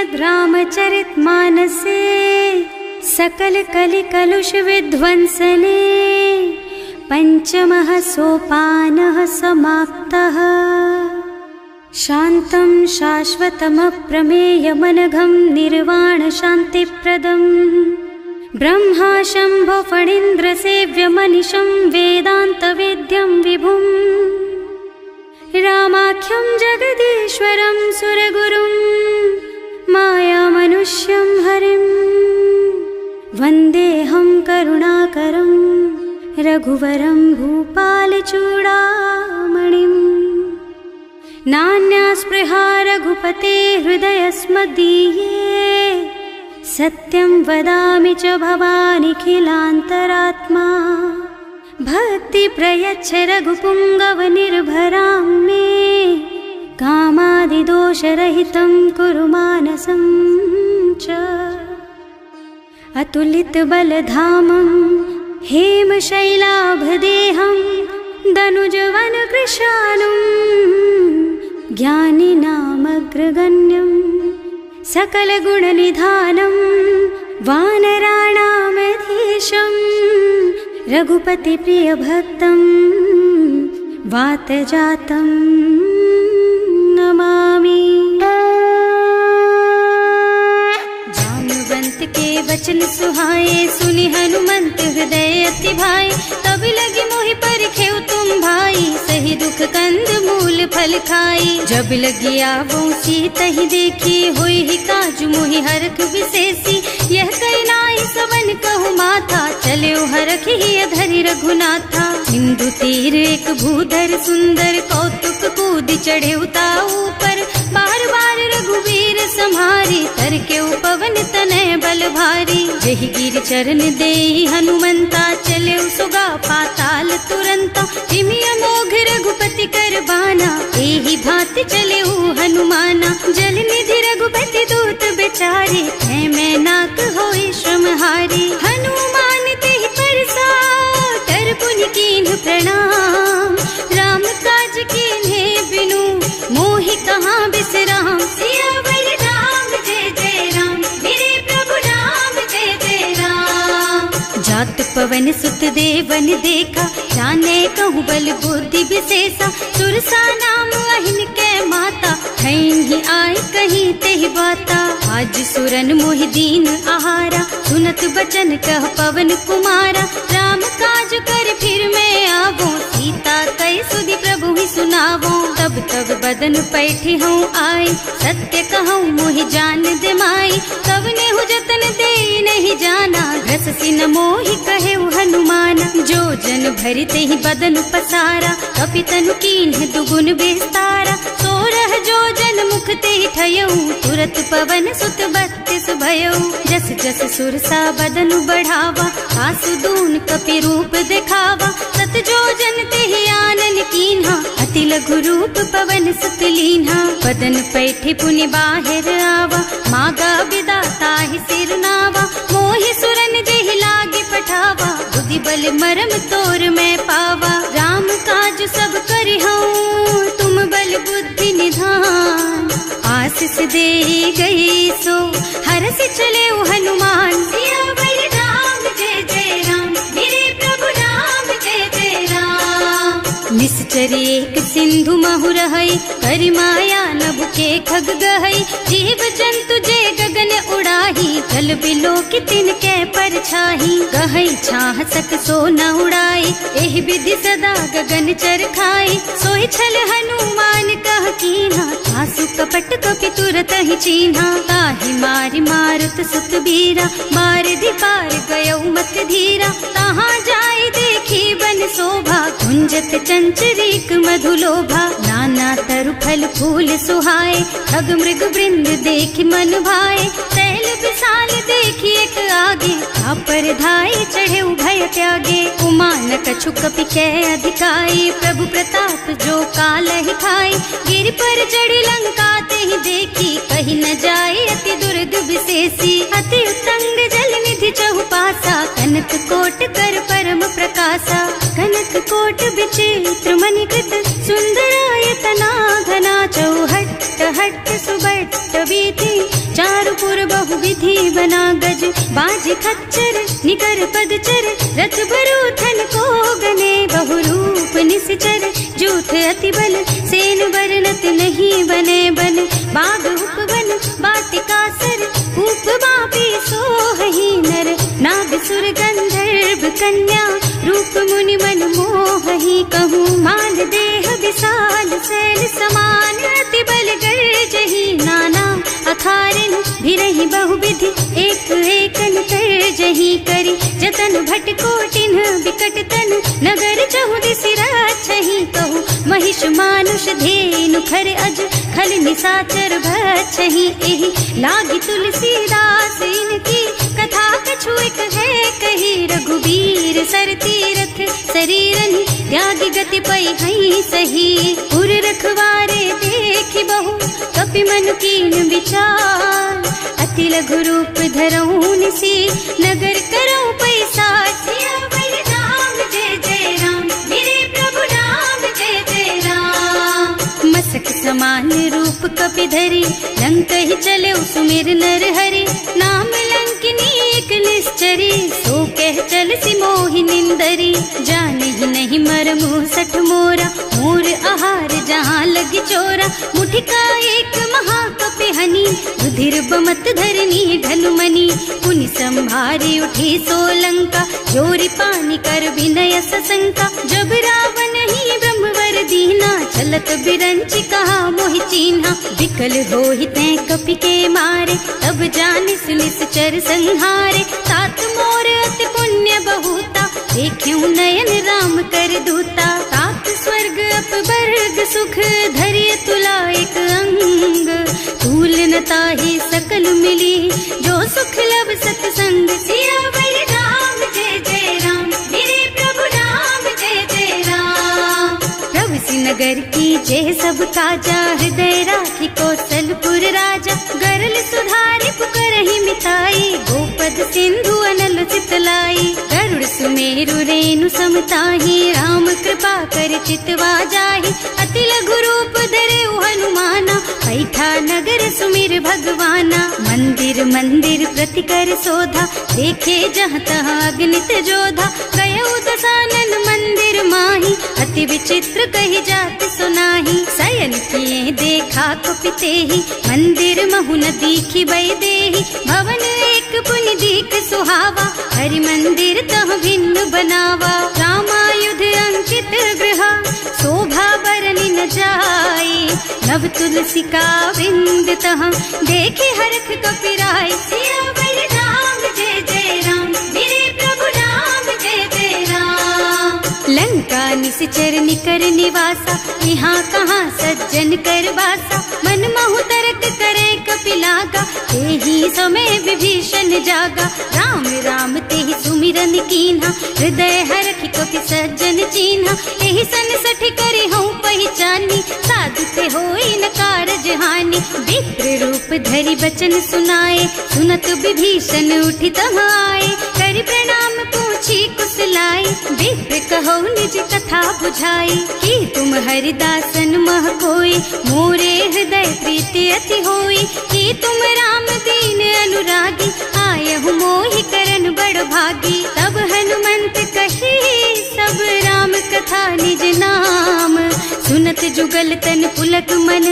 श्रीमद् रामचरितमानसे सकल कलि कलुष विध्वंसने पंचमः सोपानः समाप्तः। शान्तं शाश्वतमप्रमेयमनघं निर्वाण शान्तिप्रदम् ब्रह्मा शम्भो फणीन्द्रसेव्यमनिशं वेदान्तवेद्यं विभुम् रामाख्यं जगदीश्वरं सुरगुरुं मायामनुष्यं हरिं वन्देऽहं करुणाकरं रघुवरं भूपालचूडामणिम्। नान्यास्पृहा रघुपते हृदयस्मदीये सत्यं वदामि च भवानिखिलान्तरात्मा। भक्ति प्रयच्छ रघुपुङ्गवनिर्भरां मे कामादिदोषरहितं कुरु मानसं च। अतुलितबलधामं हेमशैलाभदेहं दनुजवनकृशानुं ज्ञानिनामग्रगण्यं सकलगुणनिधानं वानराणामधीशं रघुपतिप्रियभक्तं वातजातं नमामि। जाम्बवंत के वचन सुहाए सुनि हनुमंत हृदय अति भाए। तब लगी मोहि परिखेउ तुम भाई सही दुख कंद मूल फल खाई। जब लगी आवो सीतहि देखी होई ही काजु मोहि हरख विशेषी। यह कई नाई सवन कहु माथा चले हरख ही धरि रघुनाथा। सिंधु तीर एक भूधर सुंदर कौतुक कूद चढ़े उताऊ पर। बार बार रघुवीर सम्हारी तर के पवन तनय बल भारी। जहि गिर चरण देहि हनुमंता चले सुगा पाताल तुरंता। जिमि अमोघ रघुपति कर बाना एहि भांति चले हनुमाना। जल निधि रघुपति दूत बेचारे है मैं नाक होई श्रमहारी। हनुमान तेहि परसा कर पुनि कीन्ह प्रणाम। राम काज कीन्हे बिनु मोहि कहाँ बिसराम। सियावर राम जय जय राम मेरे प्रभु राम जय जय राम। जात पवन सुत देवन देखा जाने कहूँ बल बुद्धि विशेषा। सुरसा नाम अहिन के माता ही आय कहीं तेहि बाता। आज सुरन मोहि दीन आहारा सुनत बचन कह पवन कुमारा। राम काज कर फिर मैं आवो सीता कई सुधि प्रभु ही सुनावो। तब तब बदन पैठी हूँ आए सत्य कहूँ मोहि जान दे माई। कब ने हु जतन दे नहीं जाना घस सिन मोहि कहे हनुमाना। जो जन भरित ही बदन पसारा कपितनु कीन्ह दुगुन विस्तारा। सोरह जो जन मुख ते ठयऊ तुरत पवन सुत 32 भयऊ। जस जस सुरसा बदन बढ़ावा आसु दून कपि रूप दिखावा। सत जो जन ते आनन कीन्हा अति लघु रूप पवन सुत लीन्हा। बदन पैठे पुनि बाहिर आवा मागा विदाता ही सिर नावा। मोहि सुरन जेहि लागे पठावा बुद्धि बल मरम तोर मैं पावा। राम काज सब करिहूँ तुम बल बुद्धि निधान। आशीष दे गई सो हरस चले हनुमान। सियावर राम जय जय राम मेरे प्रभु राम जय जय राम। निश्चर एक सिंधु महु रहई करि माया नभ के खग गहई। जीव जंतु जे गगन उड़ाही जल बिलो कि तिनके परछाही। गहई छाह सक सो न उड़ाई एहि विधि सदा गगन चर खाई। सोहि छल हनुमान कह कीन्हा आसु कपट कपि तुरत ही चीन्हा। ताहि मारि मारुत सुत बीरा मार पार गयौ मत धीरा। तहाँ जाय देखी बन शोभा कुंजत चंचरीक मधुलोभा। नाना तरु फल फूल सुहाए खग मृग वृंद देखि मन भाए। तैल विशाल देखि एक आगे पर धाय चढ़े भय त्यागे। उमान कछु कपि कै अधिकाई प्रभु प्रताप जो काल ही खाई। गिर पर चढ़ी लंका ते ही देखी कहीं न जाए अति दुर्ग विशेषी। अति उत्तंग जल निधि चहुपासा कनक कोट कर परम प्रकाशा। कनक कोट चित्र मणिकृत सुंदरायतना घना चौहट्ट हट्ट सुबट्ट बीथी चारुपुर बहुविधि बना गज बाज खच्चर निकर पदचर रथ बरूथन को गने बहुरूप निश्चर जूथ अति बल सेन बरनत नहीं बने बन बाग उपवन बाटिका सर कूप बापी सोहही नर नाग सुर गंधर्व कन्या रूप मुनि मन मोहही कहूँ मान देह विशाल शैल समान अति बल गर्जही नाना अखारिन भिरहि बहुविधि एक एकन करजही करी जतन भट कोटिन विकट तन नगर चहुदिसि राछहि कहूँ महिष मानुष धेनु खर अज खल निसाचर भक्षहि एहि लागी तुलसीदास इनकी कथा कछु एक है कही रघुबीर सर तीरथ शरीरनि त्यागी गति पई हई सही उर रखवारे देखि बहु कपि मन कीन विचार अति लघु रूप धरऊं निसी नगर करऊं पैसार सियावर राम जय जय राम मेरे प्रभु राम जय जय राम मसक समान रूप कपि धरी लंक ही चले सुमिर नर हरि नाम लंकिनी एक निश्चरी सो कह चल सी मोहि निंदरी जाने ही नहीं मरमु सठ मोरा मोर आहार जहाँ लग चोरा मुठिका एक महाकपि हनी रुधिर बमत धरनी ढलुमनी पुनि संभारी उठी सोलंका जोरी पानी कर विनय सशंका जब रावण ही ब्रह्मवर दीना चलत बिरंची कहा मोहि चीन्हा विकल होहि तै कपि के मारे तब जानि सुनिश्चर संहारे तात मोर अति पुण्य बहुता देखूं नयन राम कर दूता तात स्वर्ग अपवर्ग सुख धरिय तुला एक अंग तूल न ताहि सकल मिली जो सुख लब सत्संग सियावर राम जय जय राम मेरे प्रभु राम जय जय राम प्रभु नगर की जय सब काजा हृदय राखी कौशलपुर राजा गरल सुधारि पुकरहि मिताई गोपद सिंधु अनल चितलाई गरुड़ सुमेरु रेणु समताहि राम कृपा कर चितवा जाहि अति लघु रूप धरे हनुमाना बैठा नगर सुमिर भगवाना मंदिर मंदिर प्रति कर सोधा देखे जहाँ तहाँ अगणित जोधा गयो दसानन मंदिर माही अति विचित्र कही जाति सुनाही शयन किए देखा कुपिते ही मंदिर महु न दीखी बई देही भवन एक पुनि दीख सुहावा हरि मंदिर तह भिन्न बनावा रामायुध अंकित गृह शोभा बरनि न जाई नव तुलसी का बिंद तह देखे हरख कपिराई सियावर राम जय जय राम मेरे प्रभु राम जय जय राम लंका निश्चर निकर निवासा यहाँ कहाँ सज्जन कर वासा मन महु तरक करे कपिलागा तेहि समय विभीषण जागा राम राम तेहि सुमिरन कीन्हा हृदय हरखि कपि सज्जन चीन्हा एहि सन सठ करि हूँ पहचानी साधु ते होई न कारज हानि विप्र रूप धरि बचन सुनाए सुनत विभीषण उठि तहाँ आए करि प्रणाम पूछी कुशलाई विप्र कहो निज कथा बुझाई कि तुम हरिदासन मह कोई मोरे हृदय प्रीति अति होई कि तुम राम दीन अनुरागी आयहु मोहि करन बड़ भागी तब हनुमंत कही सब राम कथा निज नाम सुनत जुगल तन पुलक मन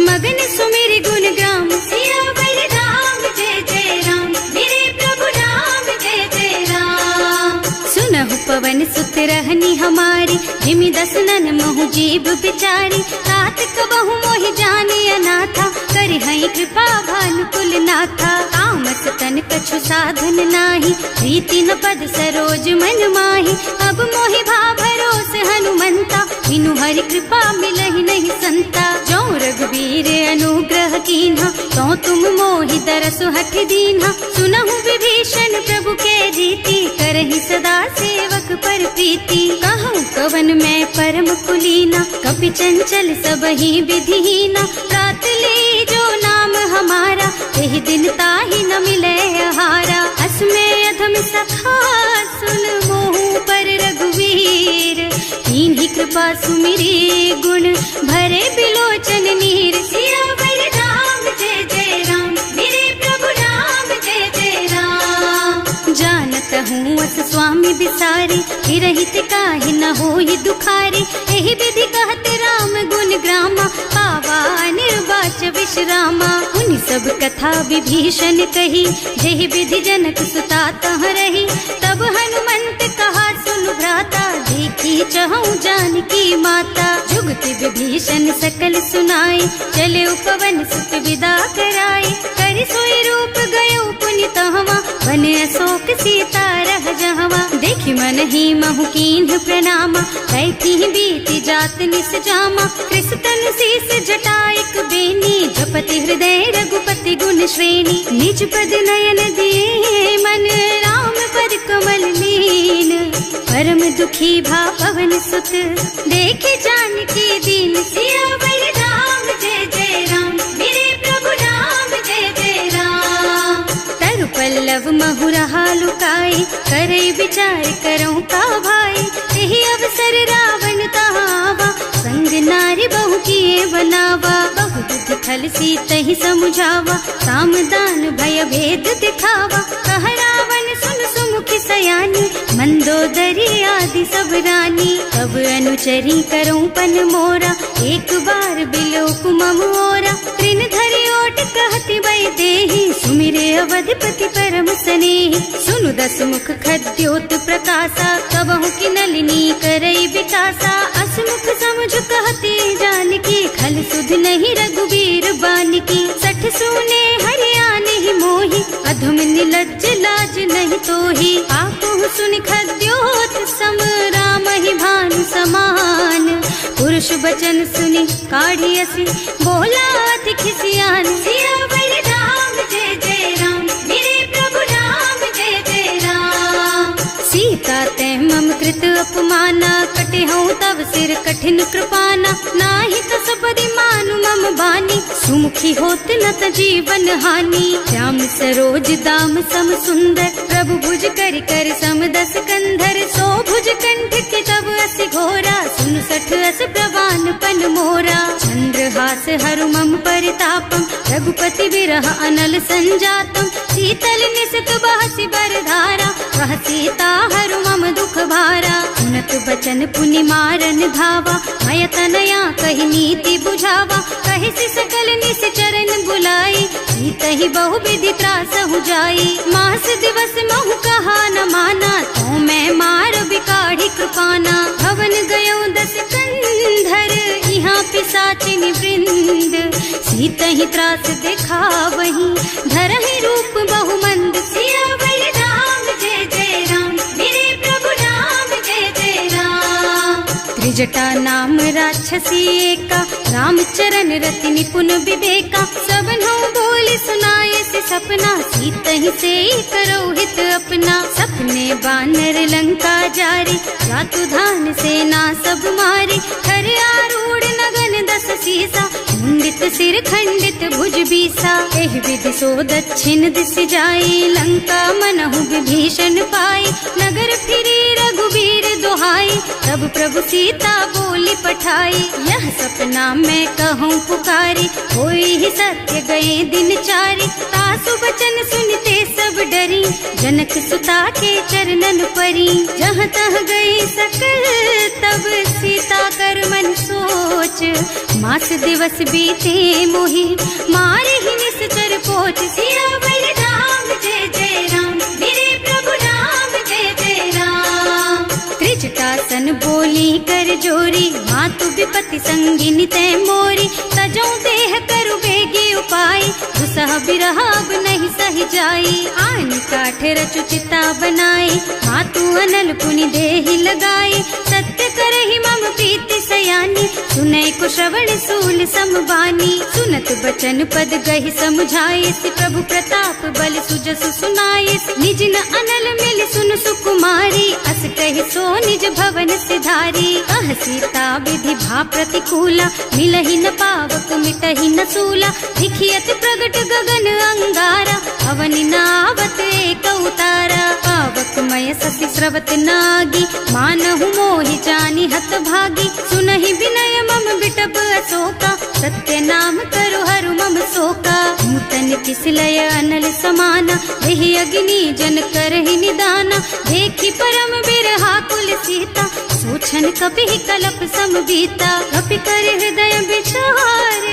मगन सुमिर गुण ग्राम सियावर राम जय जय राम मेरे प्रभु राम जय जय राम सुनहु पवन सुत रहनी हमारी जिमि दसनन महु जीव बिचारी तात कबहु मोहि जानी अनाथा कर हई कृपा भानुकुल नाथा तामस तन कछु साधन नाही प्रीति न पद सरोज मन माही अब मोहि भा भरोस हनुमंता बिनु हरि कृपा मिलहि नहीं संता जो रघुबीर अनुग्रह कीन्हा तो तुम मोहि दरसु हठ दीन्हा सुनहु विभीषण प्रभु के रीति करहि सदा सेवक पर प्रीति कहूँ कवन मैं परम कुलीना कपि चंचल सबहि विधिहीना रात ले जो नाम हमारा एहि दिन ताहि न मिले हारा अस में अधम सखा सुन मोहु पर रघुवीर तीन ही कृपा सुमिरे गुण भरे बिलोचन नीर। सियावर राम जय जय राम, मेरे प्रभु राम जय जय राम। जानत हूँ अस स्वामी बिसारी, रहित काहे न होई दुखारी। एहि विधि कहते राम गुण ग्रामा, पावा निर्वाच विश्रामा। उन सब कथा विभीषण कही, जेहि विधि जनक सुता तह रही। तब हनुमंत कहा सुन भ्राता, देखी चहु जानकी माता। जुगति विभीषण सकल सुनाई, चले उपवन सुत विदा कराई। करि सोई रूप गयो पुनि तहवा, बन अशोक सीता रह जहवा। देखि मन ही महु कीन्ह प्रणामा, कैथी बीति जात निस जामा। कृष तनु शीस जटाइक बेनी, जपति हृदय रघुपति गुण श्रेणी। निज पद नयन दिए मन, राम पद कमल लीन। परम दुखी भा पवन सुत, देखे जानकी दीन। सियावर राम जय जय राम, मेरे प्रभु राम जय जय राम। तरु पल्लव महुरहा लुकाई, करई विचार करऊं का भाई। यही अवसर रावण तहावा, संग नारी बहु किए बनावा। बहु बुद्धि खल सीतहि समुझावा, साम दान भय भेद दिखावा। कह रावण सुन सुमुखी सयानी, मंदोदरी आदि सब रानी। तब अनुचरी करऊं पन मोरा, एक बार बिलोक मम ओरा। त्रिन धरि ओट कहति वै देहि, सुमिरे अवधिपति परम स्नेहि। सुनु दस मुख खद्योत प्रकाशा, कबहु की नलिनी करई विकासा। असमुख समझ कहती जानकी, खल सुध नहीं रघुबीर बानकी। सठ सूने हरियाणा ही मोहि, अधम निलज्ज लाज नहीं तोहि। आपहु सुनि खद्योत सम, राम ही भानु समान। पुरुष बचन सुनि काढ़ी असी, बोला अति खिसियान। सियावर राम जय जय राम, मेरे प्रभु राम जय जय राम। सीता ते मम कृत अपमाना, कटे हूँ तब सिर कठिन कृपाना। नाही त सबदि मानु मम बानी, सुमुखी होत न त जीवन हानि। श्याम सरोज दाम सम सुंदर, प्रभु भुज कर कर सम दस कंधर। सो भुज कंठ के तब असि घोरा, सुन सठ अस प्रवान पन मोरा। चंद्रहास हरु मम परितापम, रघुपति विरह अनल संजातम। शीतल निसित बहसि बरधारा, वह सीता हरु मम दुख भारा। सुनत बचन पुनि मारन धावा, मय तनया कहि नीति बुझावा। कहि सि सकल निस चरण बुलाई, सीतहि बहु विधि त्रासहु जाई। मास दिवस महु कहा न माना, तो मैं मार बिकाढ़ी कृपाना। भवन गयो दस कंधर, यहाँ पिशाचिनी वृंद। सीतहि त्रास दिखावहि, धरहि रूप बहु मंद। सियावर राम जय जय राम, मेरे प्रभु राम जय जय राम। त्रिजटा नाम राक्षसी एका, राम चरण रति निपुण विवेका। सबनों बोले सुनाए से सपना, सीतहि से करो हित अपना। सपने बानर लंका जारी, जातु धान सेना सब मारी। हर आरूढ़ नगन दस सीसा, मुंडित सिर खंडित भुज बीसा। एहि विधि सो दक्षिण दिस जाई, लंका मनहु विभीषण पाई। नगर फिरी रघुबीर दुहाई, तब प्रभु सीता बोली पठाई। यह सपना मैं कहूँ पुकारी, होई ही सत्य गए दिन चारि। तासु बचन सुनते सब डरी, जनक सुता के चरणन परी। जहाँ तह गई सकल तब सीता कर मन सोच। मास दिवस बीते मोहि, मारे ही निश्चर पोच। सियावर राम जय जय राम, मेरे प्रभु राम जय जय राम। त्रिजटा सन बोली कर जोरी, मातु विपति संगिनी तै मोरी। तजो देह करु बेगी उपाय, दुसह बिरह अब नहीं सही जाई। आन काठ रचु चिता बनाई, मातु अनल पुनि देहि लगाई। सत्य करहि मम प्रीति सयानी, सुनै को श्रवण सूल समबानी। सुनत बचन पद गहि समुझाई, प्रभु प्रताप बल सुजसु सुनाई। निज न अनल मिल सुन सुकुमारी, अस कहि सो निज भवन सिधारी। कह सीता विधि भा प्रतिकूला, मिलहि न पावक मिटहि न सूला। दिखियत प्रगट गगन अंगारा, अवनि नावत एक उतारा। पावकमय सती स्रवत नागी, मानहु मोहि जानी हत भागी। सुनहि विनय मम बिटप अशोका, सत्य नाम करु हरु मम शोका। नूतन किसलय अनल समाना, देहि अग्नि जन करहि निदाना। देखि परम बिरहा कुल सीता, सोचन कपि कलप सम बीता। कपि कर हृदय विचार,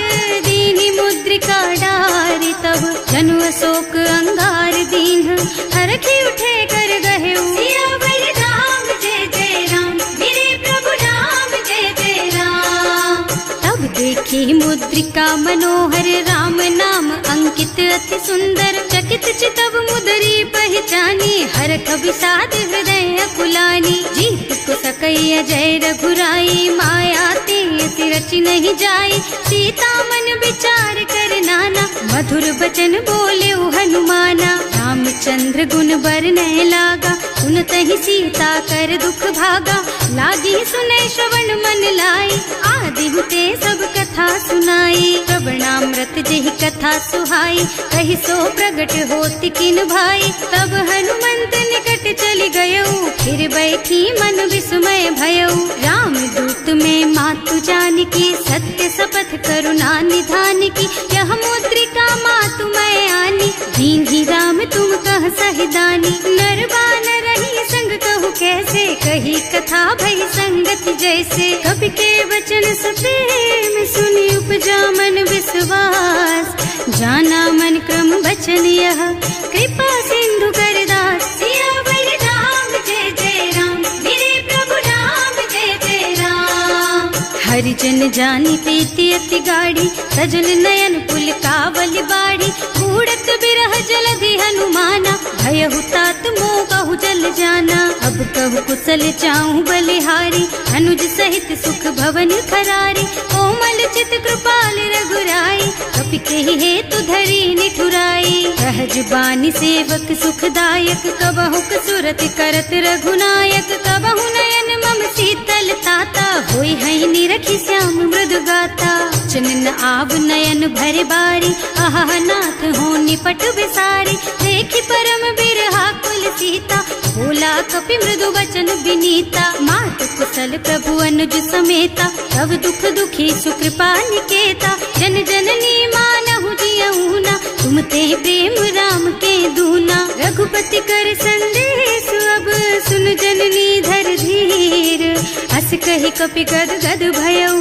दीनि मुद्रिका डारि। तब जनु अशोक अंगार दीन, हरखि उठे कर गहे। सियावर राम जय जय राम, मेरे प्रभु राम जय जय राम। तब देखी मुद्रिका मनोहर, राम नाम अंकित अति सुंदर। चकित चितव मुदरी पहचानी, हरख विषाद हृदय अकुलानी। जीत को सकैया जय रघुराई, माया ते अति रचि नहीं जाई। सीता मन विचार कर नाना, मधुर बचन बोले हनुमाना। रामचंद्र गुण बरनय लागा, सुनतहि सीता कर दुख भागा। लागी सुनै श्रवण मन लाई, आदि हुते सब कथा सुनाई। प्रवणामृत जेहि कथा सुहाई, कहि सो प्रगट होति किन भाई। तब हनुमंत निकट चली गयऊ, फिर बैठी मन विस्मय भयऊ। राम दूत में मातु जानकी, सत्य शपथ करुणा निधान की। यह मुद्रिका मातु मैं आनी, दीन्ही राम तुम कह सहिदानी। नरबान रही संग कहु कैसे, कही कथा भई संगति जैसे। कवि के वचन सप्रेम, सुनि उपजा मन विश्वास। जाना मन क्रम वचन यह, कृपा सिंधु कर दास। सियावर राम जय जय राम, मेरे प्रभु राम जय जय राम। हरिजन जानी प्रीति अति गाढ़ी, सजल नयन पुल कावल बाड़ी। बूढ़त बिरह जलधि हनुमाना, भयहु तात मोह कहु जल जाना। अब कहु कुशल चाहु बलिहारी, अनुज सहित सुख भवन खरारी। कोमल चित कृपाल रघुराई, कपि केहि हेतु धरी निठुराई। सहज बानी सेवक सुखदायक, कबहु सुरत करत रघुनायक। कबहु नयन मम शीतल ताता, होई हई निरखि श्याम मृदु गाता। चनन आव नयन भरे बारी, आहा नाथ हो निपट बिसारी। देखि परम बिरहा कुल सीता, बोला कपि मृदु वचन विनीता। मात कुशल प्रभु अनुज समेता, तब दुख दुखी सुकृपा निकेता। जन जननी मानहु जियऊ ना, तुम ते प्रेम राम के दूना। रघुपति कर संदेश, अब सुन जननी धर धीर। हस कहि कपि गद गद भयऊ,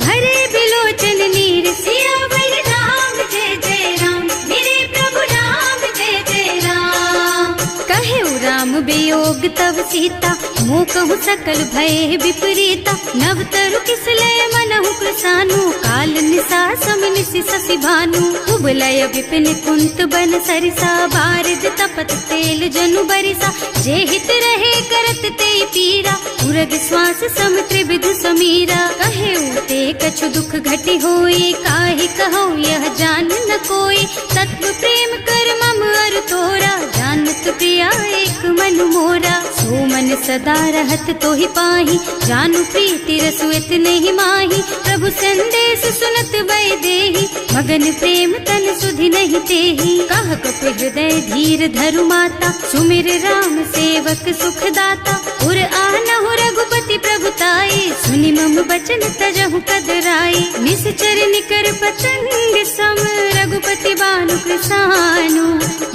भरे बिलोचन नीर। सियावर राम जय जय राम, मेरे प्रभु राम जय जय राम। कहे राम वियोग तब सीता, मोह कहु सकल भय विपरीता। नव तरु किसलय मनहु कृसानु, काल निसा समिनिसि शशि भानु। कुबलय विपिन कुंत बन सरिसा, बारिज तपत तेल जनु बरिसा। जे हित रहे करत ते पीरा, उरग श्वास सम त्रिविध समीरा। कहे ते कछु दुख घटी होई, काहि कहो यह जान न कोई। तत्व प्रेम कर मम अर तोरा, जानत प्रिया एक मन मोरा। सो मन सदा रहत तोहि पाही, जानु प्रीति रसु इतने माही। प्रभु संदेश सुनत वै देहि, मगन प्रेम तन सुधि नहीं तेहि। कह कपि हृदय धीर धरु माता, सुमिर राम सेवक सुखदाता। उर आनहु रघुपति प्रभुताई, सुनि मम बचन तजहु कदराई। निश्चर निकर पतंग सम, रघुपति बानु कृसानु।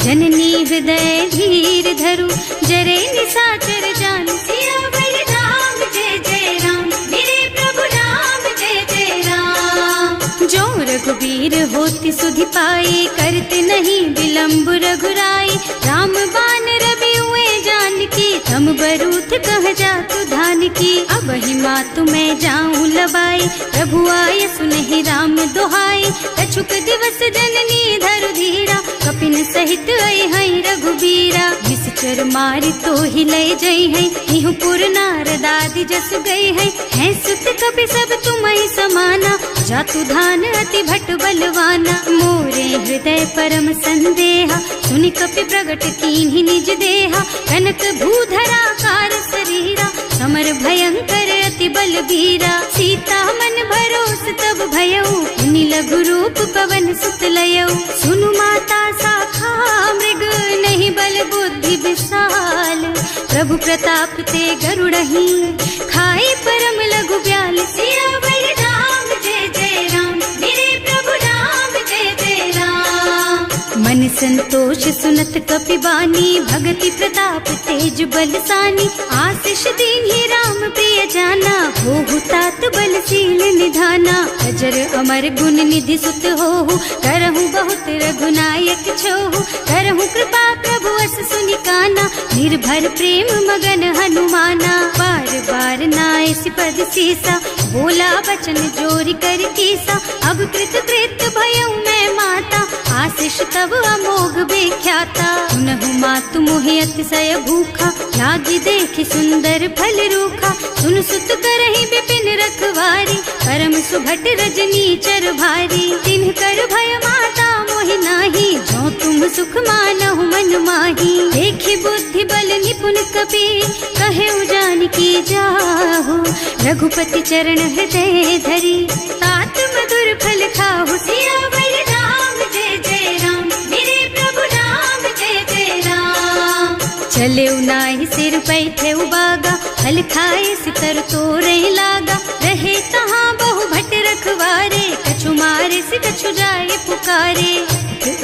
जननी हृदय धीर धरु, जरे निशाचर जानु। सियावर राम जय जय राम, मेरे प्रभु राम जय जय राम। जो रघुबीर होति सुधि पाई, करते नहीं विलम्ब रघुराई। राम बान रवि हुए जानकी, थम बरूथ कह जातु धान की। अब ही मातु मैं जाऊं लबाई, प्रभु आय सुनहि राम दोहाई। कछुक दिवस जननी धरु धीरा, कपिन सहित आई हई रघुबीरा। निश्चर मारि तो ही लय जई है, इहु पुर नारद आदि जस गई है। हैं सुत कपि सब तुम्हि समाना, जातु धान अति भट बलवाना। मोरे हृदय परम संदेहा, सुनि कपि प्रगट कीन्हि निज देहा। कनक भूधरा कार शरीरा, समर भयंकर अति बलबीरा। सीता मन भरोस तब भयऊ, मुनि लघु रूप पवन सुत लयऊ। सुनु माता शाखा प्रताप ते गरुड़ही खाई परम लघु ब्याल। सियावर राम जय जय राम, मेरे प्रभु राम जय जय राम। मन संतोष सुनत कपि बानी, भगति प्रताप तेज बलसानी। आशीष दीन्हि राम प्रिय जाना, होहु तात बलशील निधाना। अजर अमर गुण निधि सुत होहु, करहु बहुत रघुनायक छोहु। करहु कृपा प्रभु अस सुनि काना, निर्भर प्रेम मगन हनुमाना। बार बार नाइस पद सीसा, बोला बचन जोरी कर कीसा। अब कृत कृत भयउ मैं माता, आशीष तब अमोघ बेख्याता। सुनहु मातु मोहि अतिशय भूखा, लागी देखि सुंदर फल रूखा। सुन सुत करहि विपिन रखवारी, परम सुभट रजनी चर भारी। तिन्ह कर भय माता मोहि नाही, जो तुम सुख मानहु मन माही। देखि बुद्धि बल निपुण कपि, कहे जानकी जाहु। रघुपति चरण हृदय धरी, तात मधुर फल खाहु। सियावर राम जय जय राम, मेरे प्रभु राम जय जय राम। चले नाहि सिर बैठे बागा, फल खाए सितर तोरे लागा। रहे तहाँ बहु भट रखवारे, कछु मारे से कछु जाए पुकारे।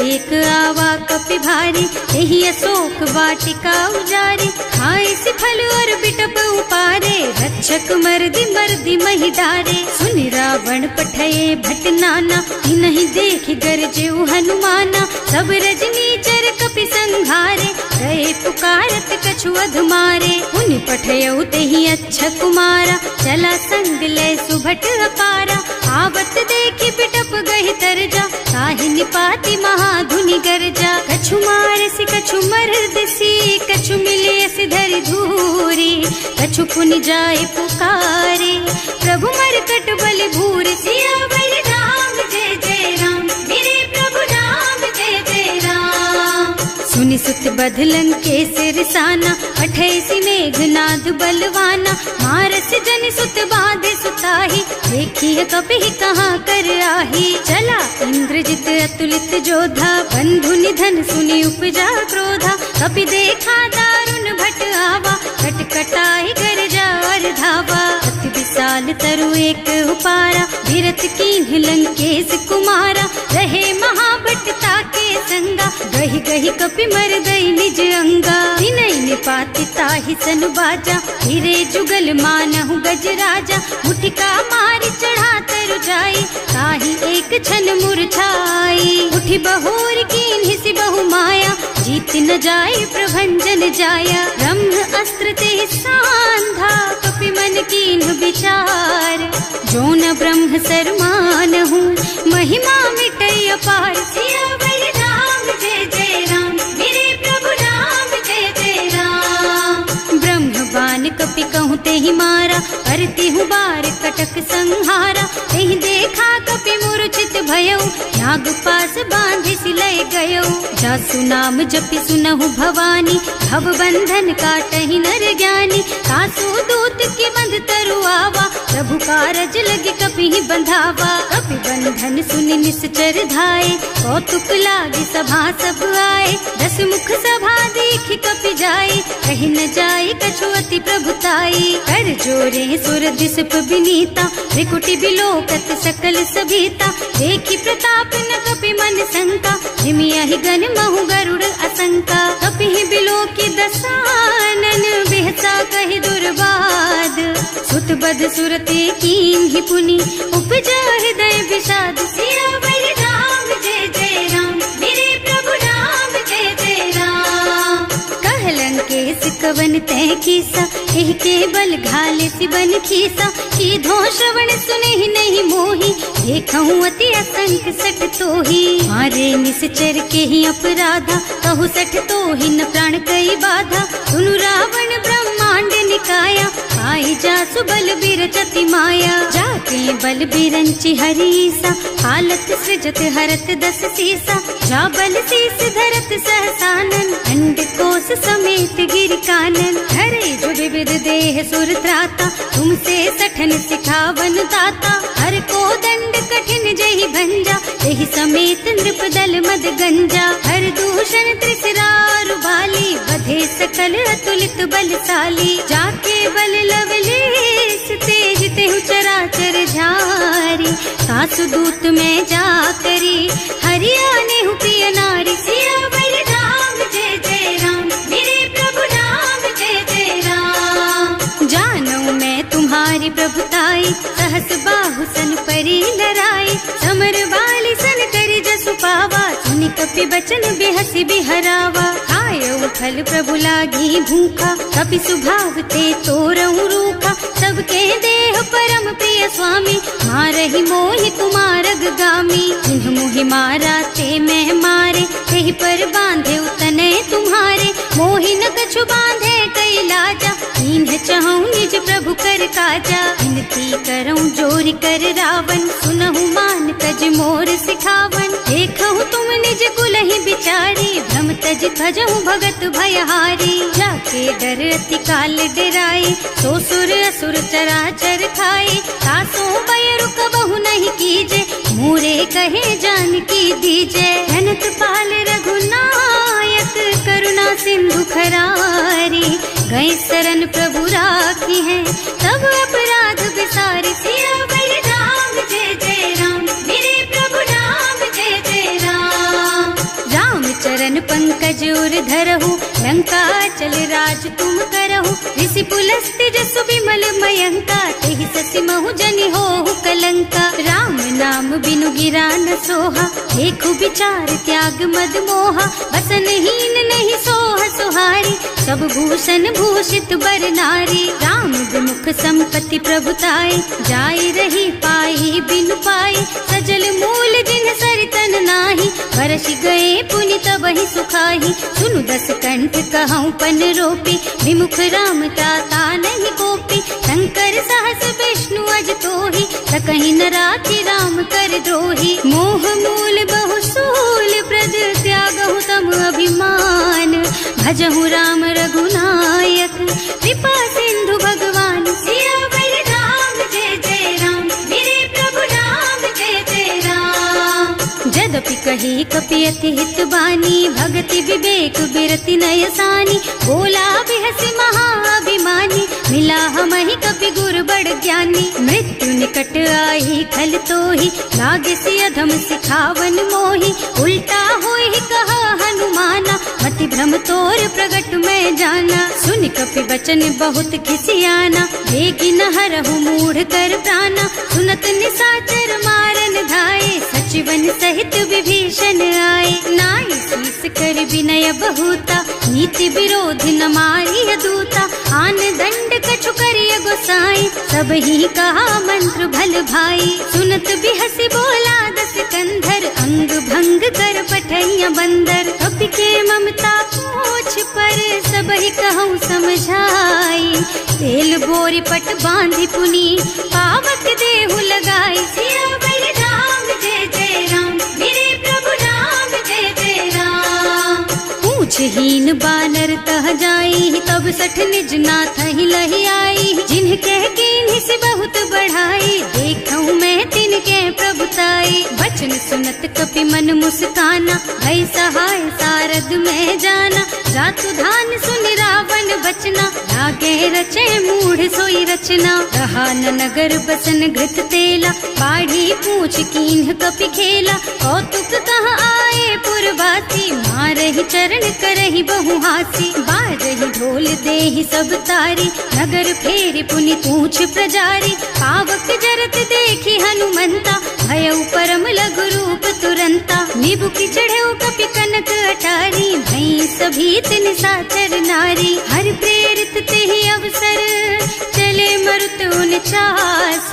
एक आवा कपि भारी, यही अशोक वाटिका उजारी। खाए से फल और बिटप उपारे, रक्षक मर्दी मर्दी मही डारे। सुनि रावण पठये भट नाना, नहीं देखि गरजेउ हनुमाना। सब रजनी चर कपि संघारे, गए पुकारत कछु अधमारे। उनि पठयउ तेहि अच्छा कुमारा, चला संग ले सुभट अपारा। आवत देखि बिटप गहि तरजा, ताहि निपाति महाधुनि गरजा। कछु मारसि कछु मरदसी, कछु मिले धरि धूरी। कछु पुनि जाए पुकारे, प्रभु मरकट बल भूरि। सियावर राम जय जय राम, मेरे प्रभु राम जय जय राम। सुनि सुत बधलन के सिरसाना, पठैसी मेघनाद बलवाना। मारस जन सुत बांधे सुताही, देखिए कपि कहाँ कर आही। चला इंद्रजित अतुलित जोधा, बंधु निधन सुनि उपजा क्रोधा। कपि देखा दारुण भट आवा, कटकटाई गरजा और धावा। अति विशाल तरु एक उपारा, धीरथ कीन्ह लंकेश कुमारा। रहे महाभट ताके संगा, गहि गहि कपि मर गई निज अंगा। विनय निपाति ताहि सन बाजा, हिरे जुगल मानहु गज राजा। मुठिका मारि चढ़ा तरु जाई, ताहि एक छन मुरझाई। उठि बहोर कीन्हि सि बहु माया, जीत न जाय प्रभंजन जाया। ब्रह्म अस्त्र ते सांधा, कपि मन कीन्ह विचार। जो न ब्रह्म सर मानहु, महिमा मिटै अपार। सियावर राम जय जय राम, मेरे प्रभु राम जय जय राम। ब्रह्म बान कपि कहूँ तेहि मारा, करती हूँ बार कटक संहारा। तेहि देखा कपि मूर्छित भयउ, नाग पास बांधि सिलय गयउ। जासु नाम जपि सुनहु भवानी, भव बंधन काटहि नर ज्ञानी। कासु दूत की बंध तरु आवा, प्रभु कारज लगे कपि बंधावा। कपि बंधन सुनि निश्चर धाये, कौतुक लागी सभा सब आए। 10 मुख सभा देखि कपि जाए, कहि न जाए कछु अति प्रभुताई। कर जोरे सुर दिसप विनीता, त्रिकुटि बिलोकत सकल सभीता। देखि प्रताप न कपि मन शंका, निमियहि गण महु गरुड़ असंका। कपि बिलोकि दसानन, बिहसा कहि दुर्बाद। सुत बद सुरते कीन्हि पुनि, उपजा हृदय विषाद। सियावर राम जय जय राम, मेरे प्रभु राम जय जय राम। कहलन केस कवन तै कीसा, एहि के बल घाले सिबन खीसा। कीधो श्रवण सुने नहीं मोही, देखहु अति असंख सठ तोही। मारे निश्चर के ही अपराधा, कहु सठ तोहि न प्राण कई बाधा। सुनु रावण ब्रह्मांड निकाया, आई जासु बल बिरचति माया। जाके बल बिरंचि हरीसा, हालत सृजत हरत 10 सीसा। जा बल शीस धरत सहसानन, अंड कोस समेत गिर कानन। हरे जो विविध देह सुर त्राता, तुमसे सठन सिखावन दाता। हर को दंड कठिन जहि भंजा, तेहि समेत नृप दल मद गंजा। हर दूषण त्रिसरारु बाली, बधे सक सकल अतुलित बलशाली, जाके बल लवलेस तेज तेहु चराचर झारी। सासु दूत में जा करी हरियाणे हूँ प्रिय नारी, सियावर राम जय जय राम, मेरे प्रभु राम जय जय राम। जानू मैं तुम्हारी प्रभुताई, सहस बाहु सन परी लराई, समर वाली सन करी जसु पावा, सुनि कपि बचन बेहसी बिहरावा। खायऊ फल प्रभु लागी भूखा, कपि सुभाव ते तोरऊ रूखा, सबके देह परम प्रिय स्वामी, मारहि मोहि कुमारग गामी। जिन्ह मोहि मारा ते मैं मारे, तेहि पर बांधे उतने तुम्हारे, मोहि न कछु बांधे कई लाजा, इन्ह चहु निज प्रभु कर काजा। विनती करऊं जोरि कर रावण, सुनहु मान तज मोर सिखावन। देखहु तुम निज कुलहि बिचारी, भ्रम तज भजहु भगत भयहारी। जाके डर अति काल डराई, सो सुर असुर चराचर खाए, सासों बैरु कबहु नहीं कीजे, मोरे कहे जानकी दीजे। धनत पाल रघुनायक करुणा सिंधु खरारी, गए शरण प्रभु राखी है तब अपराध बिसारी। सियावर राम जय जय राम, मेरे प्रभु राम जय जय राम। राम चरण पंकज उर धरहु, लंका चल राज तुम करहु। ऋषि पुलस्त्य जसु विमल मयंका, तेहि ससि महु जनि होहु कलंका। राम नाम बिनु गिरा न सोहा, देखु विचार त्याग मद मोहा। बसनहीन नहीं सोह सुहारी, सब भूषण भूषित बर नारी। राम विमुख संपत्ति प्रभुताई, जाई रही पाई बिनु पाई। सजल मूल जिन सरितन नाही, बरस गए पुनि तबहि सुखाही। सुनु दस कंठ कहऊँ पन रोपी, विमुख राम त्राता नहीं कोपी। शंकर सहस विष्णु अज तोहि, सकहि न राखि राम कर द्रोही। मोह मूल बहु सूल प्रद, त्यागहु तम अभिमान। भजहु राम रघुनायक, कृपा सिंधु भगवान। सियावर राम जय जय राम, मेरे प्रभु राम जय जय राम। जदपि कही कपि अति हित बानी, भगति विवेक बिरति नय सानी। बोला बिहसि महाअभिमानी, मिला हमहि कपि गुर बड़ ज्ञानी। मृत्यु निकट आई खल तोहि, लागे सि अधम सिखावन मोहि। उल्टा होहि कहा हनुमाना, मति भ्रम तोर प्रगट में जाना। सुनि कपि बचन बहुत खिसियाना, वेगी न हरहु मूढ़ कर प्राणा। सुनत निशाचर मारन धाये, सचिवन सहित विभीषण आए। नाई शीस कर विनय बहुता, नीति विरोध न मारिय दूता। आन दंड कछु करिय गोसाई, सब ही कहा मंत्र भल भाई। सुनत बिहसि बोला दस कंधर, अंग भंग कर पठैया बंदर। कपि के ममता पूछ पर, सब ही कहूँ समझाई। तेल बोरी पट बांधि पुनी, पावक देहु लगाई। सियावर राम जय जय राम, मेरे प्रभु राम जय जय राम। पूछहीन बानर तह जाई, तब सठ निज नाथ ही लही आई। जिन्ह कह कीन्हि से बहुत बढ़ाई, देखऊँ मैं तिनके प्रभुताई। वचन सुनत कपि मन मुस्काना, भई सहाय सारद में जाना। जातु धान सुनि रावण बचना, लागे रचे मूढ़ सोई रचना। रहा न नगर बसन घृत तेला, बाढ़ी पूछ कीन्ह कपि खेला। कौतुक कह आए पुरवासी, मारहि चरण करहि बहु हासी। बाजहि ढोल देहि सब तारी, नगर फेरि पुनि पूछ प्रजारी। पावक जरत देखि हनुमंता, भयउ परम लघु रूप तुरंता। निबुकि चढ़ऊ कपि कनक अटारी, भई सभीत निशाचर नारी। हर प्रेरित तेहि अवसर, चले मरुत उनचास।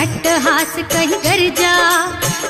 अट्टहास कहि गर्जा,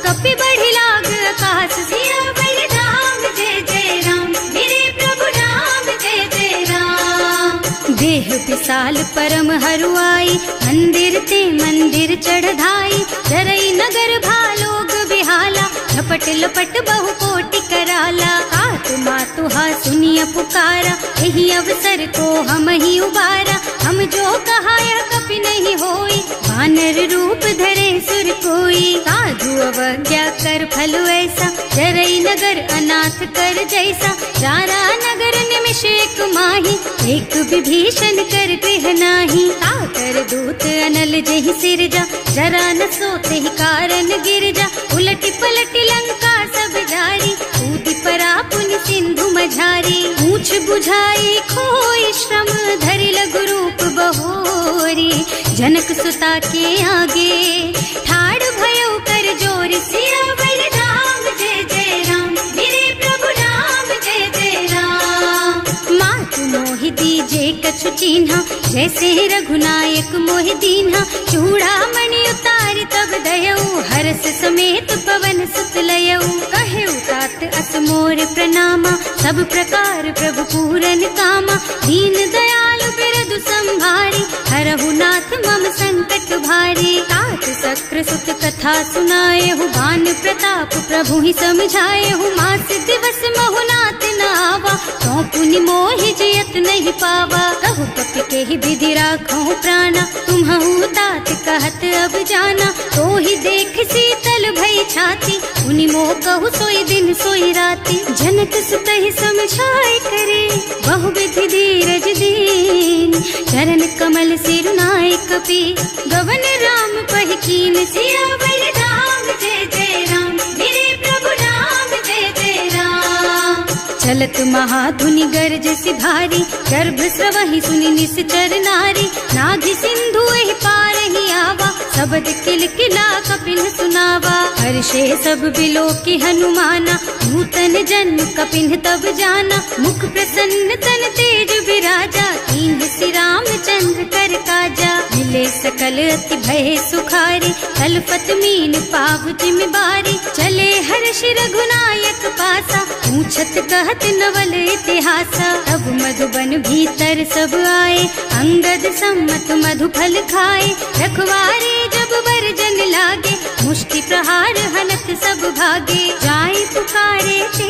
कपि बढ़ि लाग आकाश। सियावर राम जय जय राम, मेरे प्रभु राम जय जय राम। देह विशाल परम हरुआई, मंदिर ते मंदिर चढ़धाई। जरई नगर भालोग बिहाला, झपट लपट बहु कोटि कराला। आत्मा तुहा सुनिय पुकारा, यही अवसर को हम ही उबारा। हम जो कहा यह कपि नहीं होई, वानर रूप धरे सुर कोई। साधु साधु अवज्ञा कर फल ऐसा, जरई नगर अनाथ कर जैसा। जारा नगर निमिष एक माही, एक विभीषण कर गृह नाही। ताकर दूत अनल जहि सिरजा, जरा न सोते ही कारण गिर जा। उलटी पलटी लंका सब जारी, कूदी परा पुनि सिंधु मझारी। पूछ बुझाई खोई श्रम, धरि लघु रूप बहोरी। जनक सुता के आगे, ठाड़ भयो कर जोरी। सियावर राम जय जय राम, मेरे प्रभु राम जय जय राम। मातु मोहि दीजे कछु चिन्हा, जैसे रघुनायक मोहि दीन्हा। चूड़ामणि उतारि तब दयऊ, हरस समेत पवन सुत लयऊ। कहेउ तात अस मोर प्रणामा, सब प्रकार प्रभु पूरन कामा। दीन दयालु बिरदु संभारी, हरहु नाथ मम संकट भारी। तात सक्र सुत कथा सुनाएहु, बान प्रताप प्रभु ही समझाएहु। मास दिवस महु नाथ न आवा, तो पुनि मोहि जियत नहीं पावा। कहु कपि के ही विधि राखहु प्राणा, तुम्हु तात कहत अब जाना। तो ही देख शीतल भई छाती, उनि मोह कहु सोई दिन सोई राती। जनक सुत ही समझाए करे, बहु विधि धीरज दीन। चरण कमल सिरुनाए कपि, गवन राम पहि कीन। सियावर राम जय जय राम, मेरे प्रभु राम जय जय राम। चलत महाधुनि गर्ज सि भारी, गर्भ स्रवहि सुनि निश्चर नारी। नाभि सिंधु एहि पार ही आवा, शब्द किलकिला कपिन सुनावा। हर्षे सब बिलो की हनुमाना, नूतन जन्म कपिन तब जाना। मुख प्रसन्न तन तेज विराजा, कीन्ह श्री रामचंद्र कर काजा। मिले सकल अति भय सुखारी, तलपत मीन पाव जिम्मेवारी। चले हर्ष रघुनायक पासा, पूछत कहत नवल इतिहासा। तब मधुबन भीतर सब आए, अंगद सम्मत मधु फल खाए। रखवारे जब बरजन लागे, मुष्टि प्रहार हनत सब भागे। जाय पुकारे ते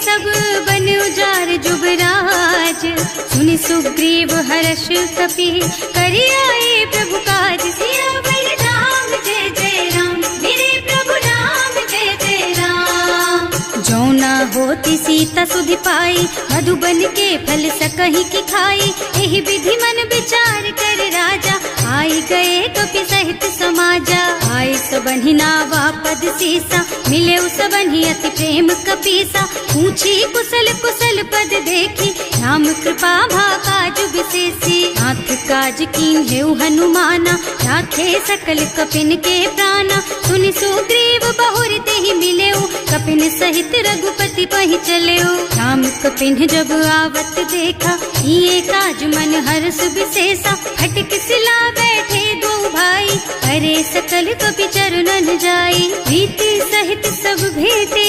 सब, बन उजार जुबराज। सुनि सुग्रीव हर्ष कपि, करि आए प्रभु काज। सियावर राम जय जय राम, मेरे प्रभु राम जय जय राम। जो ना होती सीता सुधि पाई, मधुबन के फल सकहि की खाई। एहि विधि मन विचार कर राजा, आई गए कपि सहित समाजा। आए सबन्हि नावा पद सीसा, मिले सबन्हि अति प्रेम कपीसा। पूछी कुशल कुशल पद देखी, राम कृपा भाका जुग विशेषी। नाथ काज कीन्हेउ हनुमाना, राखे सकल कपिन के प्राणा। सुनि सुग्रीव बहुर तेहि मिलेउ, कपिन सहित रघुपति पहि चलेउ। राम कपिन जब आवत देखा, ये काज मन हर्ष विशेषा। फटक सिला बैठे दो भाई, अरे सकल कपि चरणन जाई। प्रीति सहित सब भेटे,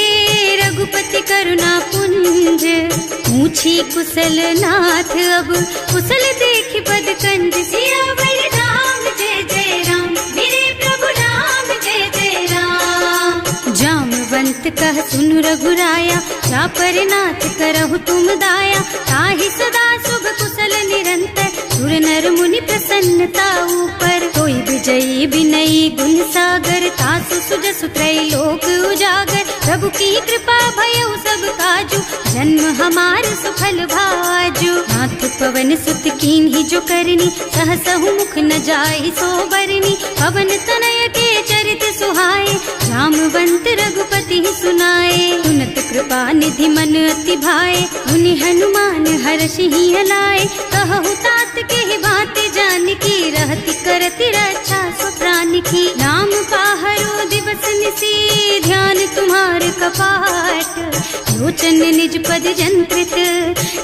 रघुपति करुणा पुंज। पूछी कुशल नाथ अब, कुशल देखि पद कंज। सियावर राम जय जय राम, मेरे प्रभु राम जय जय राम। जामवंत कह सुनु रघुराया, चापर नाथ करहु तुम दाया। ताहि सदा शुभ कुशल निरंतर, सुर नर मुनि प्रसन्नता ऊपर। कोई विजयी विनयी गुण सागर, तासु सुजसु त्रैलोक उजागर। प्रभु की कृपा भयउ सब काजू, जन्म हमार सुफल भाजू। नाथ पवन सुत कीन्ही जो करनी, सहसहु मुख न जाहि सो बरनी। पवन तनय के चरित सुहाए, जामवंत रघुपति सुनाए। सुनत कृपा निधि मन अति भाए, मुनि हनुमान हर्षि हलाए। कहु तात के बात जानकी, रहति करति रक्षा सो प्राण की। नाम पाहरो दिवस निसी, ध्यान तुम्हार कपाट। लोचन निज पद जंत्रित,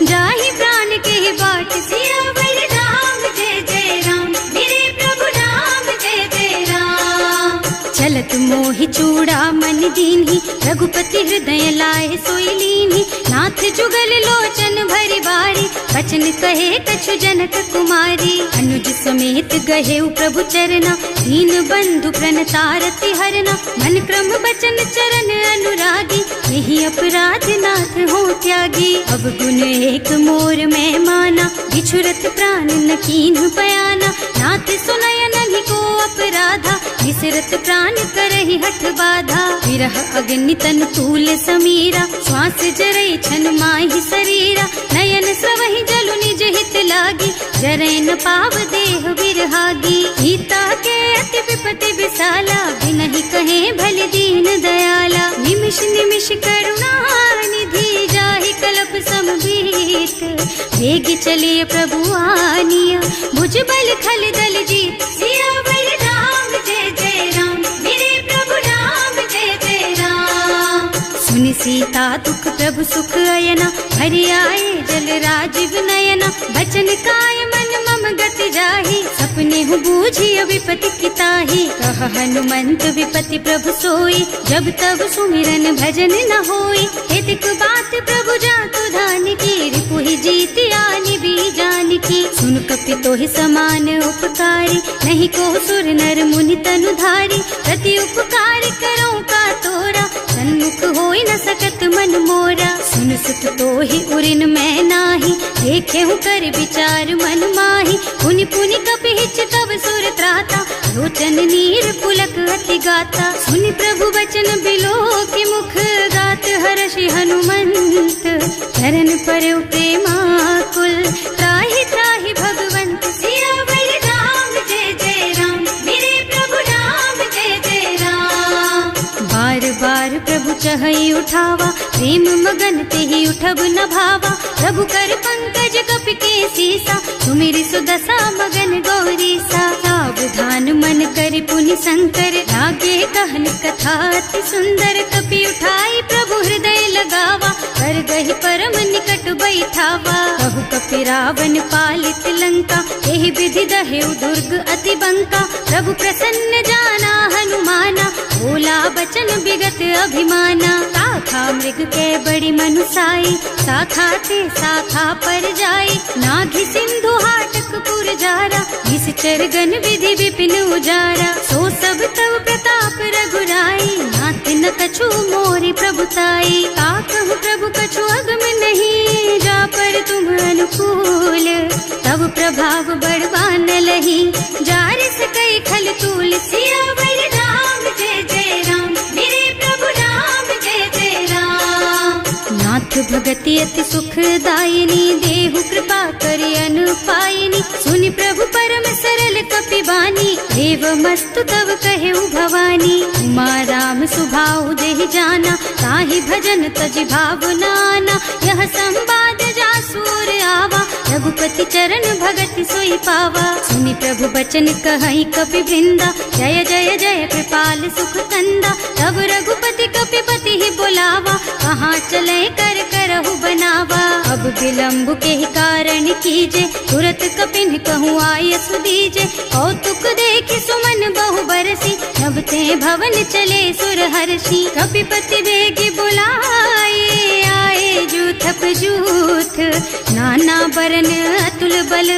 जाहि प्राण के बाट। सियावर राम जय जय राम, मेरे प्रभु राम जय जय राम। चलत मोहि चूड़ामणि दीन्ही, रघुपति हृदय लाए सोई लीन्ही। नाथ जुगल लोचन भरि बारी, बचन कहे कछु जनक कुमारी। अनुज समेत गहेउ प्रभु चरना, दीन बंधु प्रणतारति हरना। मन क्रम बचन चरण अनुरागी, यही अपराध नाथ हो त्यागी। अब गुण एक मोर मैं माना, बिछुरत प्राण न कीन्ह बयाना। नाथ सुनय नहीं को अपराधा, विसरत प्राण करहि हठ बाधा। विरह अग्नि तन तूल समीरा, श्वास जरई छन माहि शरीरा। नयन स्रवहि जलु निज हित लागी, जरै न पाव देह बिरहागी। गीता के अति विपति विसाला, बिनहि कहे भल दीन दयाला। निमिष निमिष करुणा निधि, जाहि कल्प समबीत। वेग चलिए प्रभु आनिया, भुज बल खल दल जीत। सियावर राम जय जय राम, मेरे प्रभु राम जय जय राम। सुनि सीता दुख प्रभु सुख अयना, हरि आए जल राजीव नयना। बचन काय मन मम गति जाहि, सपने हूँ बूझी विपति किताहि। कह हनुमंत विपति प्रभु सोई, जब तब सुमिरन भजन न होई। हेतिक बात प्रभु जातु धान की, रिपुहि जीति आनि भी जान की। सुन कपि तोहि समान उपकारी, नहीं को सुर नर मुनि तनु धारी। प्रति उपकार करो का तोरा, सन्मुख होई न सकत मन मोरा। सुन सुत तोहि उरिन मैं नाही, देखे हूँ कर विचार मन माही। पुनि पुनि कपि हिच तब सुर त्राता, लोचन नीर पुलक अति गाता। सुनि प्रभु बचन बिलो की मुख, गात हर्षि हनुमंत। चरण परउ प्रेमाकुल, त्राहि त्राहि भगवंत। सियावर राम जय जय राम, मेरे प्रभु राम जय जय राम। बार बार प्रभु चहई उठावा, प्रेम मगन तेहि उठब न भावा। प्रभु कर पंकज कपि के सीसा, सुमिरि सुदशा मगन गौरीसा। सावधान मन करि पुनि शंकर, लागे कहन कथा अति सुंदर। कपि उठाई प्रभु हृदय लगावा, कर गहि परम निकट बैठावा। कहु कपि रावण पालित लंका, एहि विधि दहेउ दुर्ग अति बंका। प्रभु प्रसन्न जाना हनुमाना, बोला बचन विगत अभिमाना। शाखा मृग के बड़ी मनुसाई, शाखा ते शाखा पर जाई। नाघि सिंधु हाटक पुर जारा, निश्चर गण विधि विपिन उजारा। सो सब तव प्रताप रघुराई, नाथ न कछु मोरि प्रभुताई। का कहु प्रभु कछु अगम नहीं, जा पर तुम अनुकूल। तब प्रभाव बड़वान लही, जार सकई खल तूल। सियावर राम जय जय राम, मेरे प्रभु राम जय जय राम। नाथ भगति अति सुखदायिनी, देहु कृपा करि अनुपायिनी। सुनि प्रभु परम सरल कपि बानी, देव मस्तु तव कहेउ भवानी। उमा राम सुभाउ जेहि जाना, ताहि भजन तजि भावनाना। यह संवाद जासुर आवा, रघुपति चरण भगति सोई पावा। सुनि प्रभु बचन कहई कपि वृंदा, जय जय जय कृपाल सुख कंदा। तब रघुपति कपिपति ही बोलावा, कहाँ चले कर करहु बनावा। अब विलंब के ही कारण कीजे, तुरत कपिन कहूँ आय सुदीजे। कौतुक देखि सुमन बहु बरसी, नभ ते भवन चले सुर हर्षि। कपिपति बेगी बुलाए, आए जूथप जूथ। नाना बरन अतुल बल,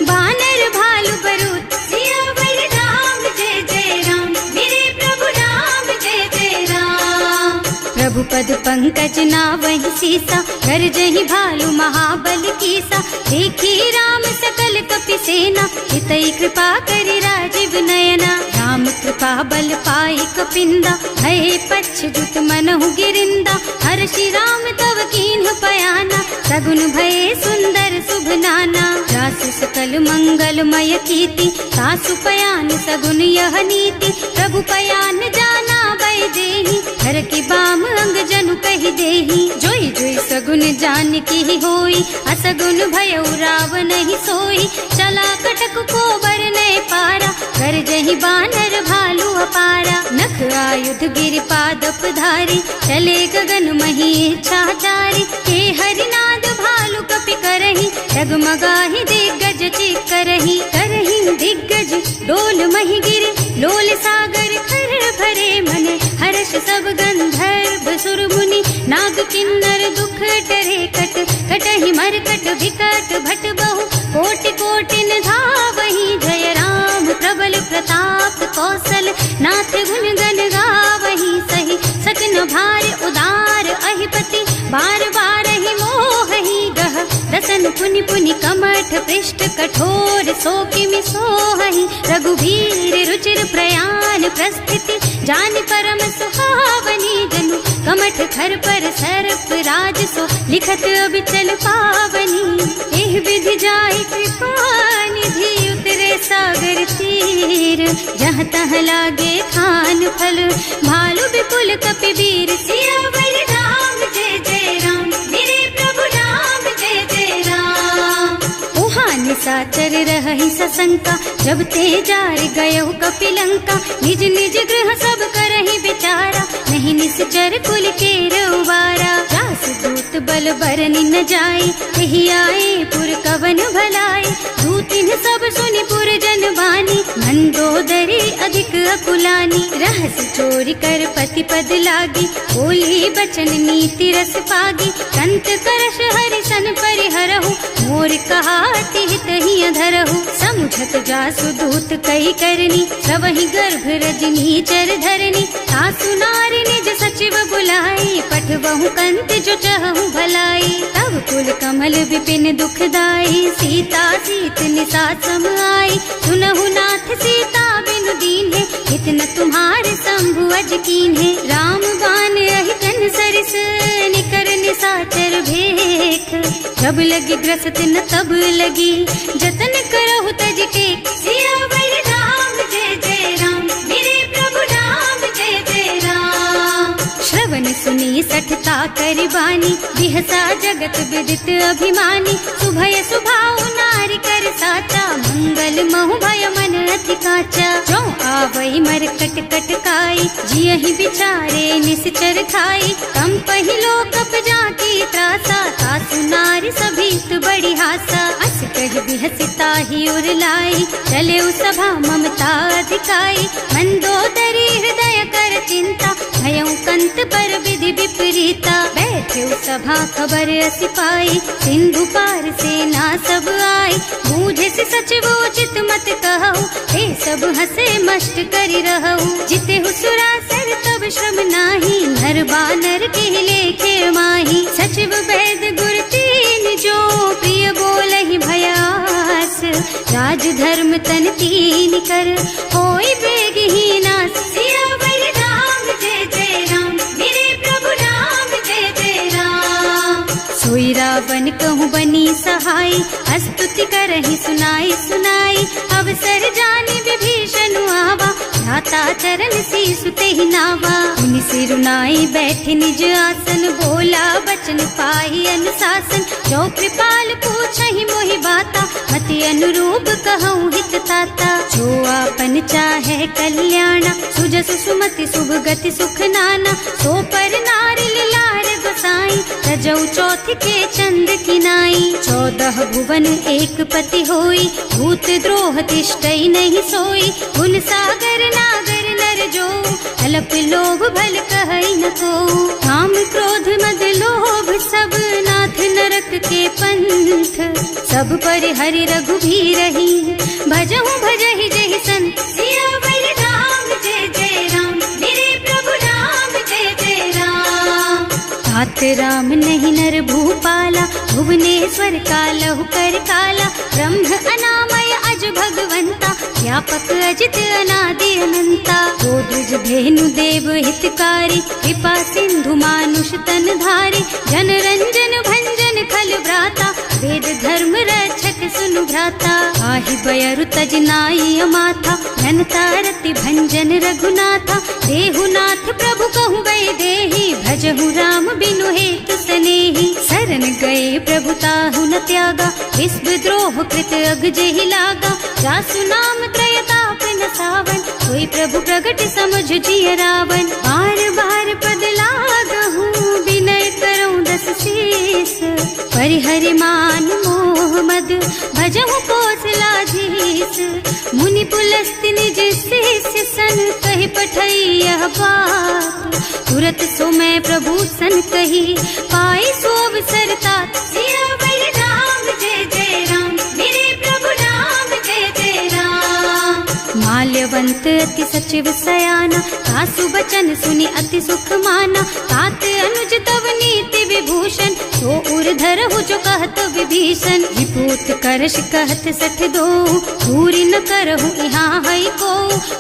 बानर भालु बरूथ। सियावर राम जय जय राम, मेरे प्रभु राम जय जय राम। प्रभु पद पंकज नावहि सीसा, कर जहि भालु महाबल कीसा। देखी राम सकल कपि सेना, हितई कृपा करि राजीव नयना। राम कृपा बल पाई कपिंदा, भये पच्छ्युत मनहु गिरिंदा। हर्षि राम तव कीन्ह पयाना, सगुन भये सुंदर शुभ नाना। जासु सकल मंगलमय कीर्ति, सासु पयान सगुन यह नीति। प्रभु पयान जाना वैदेही, हर की बाम अंग जनु कहि देही। जोई जोई सगुन जान की होई, असगुन भयउ रावण ही सोई। चला कटक को बरने पारा, कर जहि बानर भालु अपारा। नख आयुध गिरि पादप धारी, चले गगन मही इच्छाचारी। हे हरिनाद भालु कपि करही, डगमगाहि दिग्गज चित करही। करही दिग्गज डोल मही गिरे, लोल सागर खर भरे मन। हर्ष सब गंधर्व सुर मुनि, नाग किन्नर दुख डरे कट। कटहि मरकट विकट भट बहु, कोटि कोटिन धावहि। जय राम प्रबल प्रताप कौशल, नाथ गुण गण गावहि। सही सकन भार उदार अहिपति, बार बार ही मोहि गह। दसन बचन पुनि पुनि कमठ पृष्ठ कठोर सो किमि सोहहि रघुवीर रुचिर प्रयाण प्रस्थिति जान परम सुहावनी जनु कमठ खर पर सर्प राज सो लिखत अबिचल पावनी एह विधि जाहि कृपा निधि उतरे सागर तीर जहाँ तहाँ लागे खान फल भालु विपुल कपिवीर सियावर राम जय जय राम मेरे प्रभु राम जय जय राम। उहाँ निशाचर रहहि सशंका जब ते जार गयो कपिलंका निज निज गृह सब करहि विचारा नहीं निश्चर कुल के उबारा जास दूत बल बरनि न जाई यही आए पुर कवन भलाई दूतिन सब सुनि पुर जन बानी मंदोदरी अधिक अकुलानी रहस चोरी कर पति पद लागी बोली बचन नीति रस पागी कंत करश हरि सन परिहरहु मोर कहाति हित ही अधरहु समुझत जासु दूत कही करनी सबहि गर्भ रजनी चर धरनी सासु नारी निज सचिव बुलाई पठवहु कंत जो चहु भलाई तब कुल कमल विपिन दुखदाई सीता सीत निसात सम आई सुनहु नाथ सीता बिनु दीन्हे इतना तुम्हारे शंभु अज कीन्हे राम बान अहितन सरिस निकर निसाचर भेख जब लगी ग्रसत न तब लगी जतन करहु तज टेक सियावर राम जय जय राम मेरे प्रभु राम जय जय राम। श्रवण सुनी सठता करिबानी बिहसा जगत विदित अभिमानी सुभय सुभाउ नारी कर साचा मंगल महु भय मन अति काचा जो आवई मर कट कट काई जियहि बिचारे निश्चर खाई कम पहिलो कप जाकी त्रासा सासु नारी सभीत बड़ी हासा अस कह बिहसिता ही उर लाई चले सभा ममता अधिकाई मंदोदरी हृदय कर चिंता भयउ कंत पर विधि विपरीता बैठे सभा खबर असी पाई सिंधु पार सेना सब आई बूझे से सचिव उचित मत कहु हे सब हंसे मस्त करि रहु जिते हुसुरासर तब श्रम नाही नर बानर के लेखे माही सचिव वैद गुर तीन जो प्रिय बोलहि भयास राज धर्म तन तीन कर होई बेगहीना सियावर राम जय जय राम मेरे प्रभु राम जय जय राम। सोई रावण कहूँ बनी सहाय स्तुति करहि सुनाई सुनाई अवसर जानी विभीषण आवा भ्राता चरण शीसु तेहि नावा मुनि सिरुनाई बैठे निज आसन बोला बचन पाई अनुशासन जो कृपाल पूछहि मोहि बाता मति अनुरूप कहूँ हित ताता जो आपन चाहे कल्याणा सुजस सुमति शुभ गति सुख नाना सो पर नारी लार गोसाई रजौ चौथ के चंद किनाई 14 भुवन एक पति होई भूत द्रोह तिष्ठई नहीं सोई गुण सागर नागर नर जो अल्प लोभ भल कहई न को काम क्रोध मद लोभ सब नाथ नरक के पंथ सब पर हरि रघुबीर रही भजहु भजहि जहि संत सियावर राम जय जय राम मेरे प्रभु राम जय जय राम। तात राम नहीं नर भूपाला भुवनेश्वर कालहु कर काला ब्रह्म अनामय अज भगवंता व्यापक अजित अनादि अनंता गोद्विज धेनु देव हितकारी कृपा सिंधु मानुष तन धारी जन रंजन भंजन खल भ्राता वेद धर्म रक्षक सुनु भ्राता आहि बयरु तज नाई अमाथा घनता रति भंजन रघुनाथा देहुनाथ प्रभु कहु गए देहि भजहु राम बिनु हेतु सनेहि शरण गए प्रभु ताहु न त्यागा विश्व द्रोह कृत अग जेहि लागा जासु नाम त्रयताप न सावन कोई प्रभु प्रगट समझ जिय रावण बार बार पद लागहु विनय करऊं दस शीस परिहरि मान मोह मद भजहु कौशलाधीश मुनि पुलस्त्य निज शिष्य सन कहि पठई यह बात तुरत सो मैं प्रभु सन कही पाई सो अवसर तात सियावर राम जय जय राम मेरे प्रभु राम जय जय राम। माल्यवंत अति सचिव सयाना सासु बचन सुनि अति सुख माना तात अनुज तव नीति विभूषण सो उर धरहु जो कहत विभीषण, विपूत करश कहत सठ दो, पूरी न करहु यहाँ है को,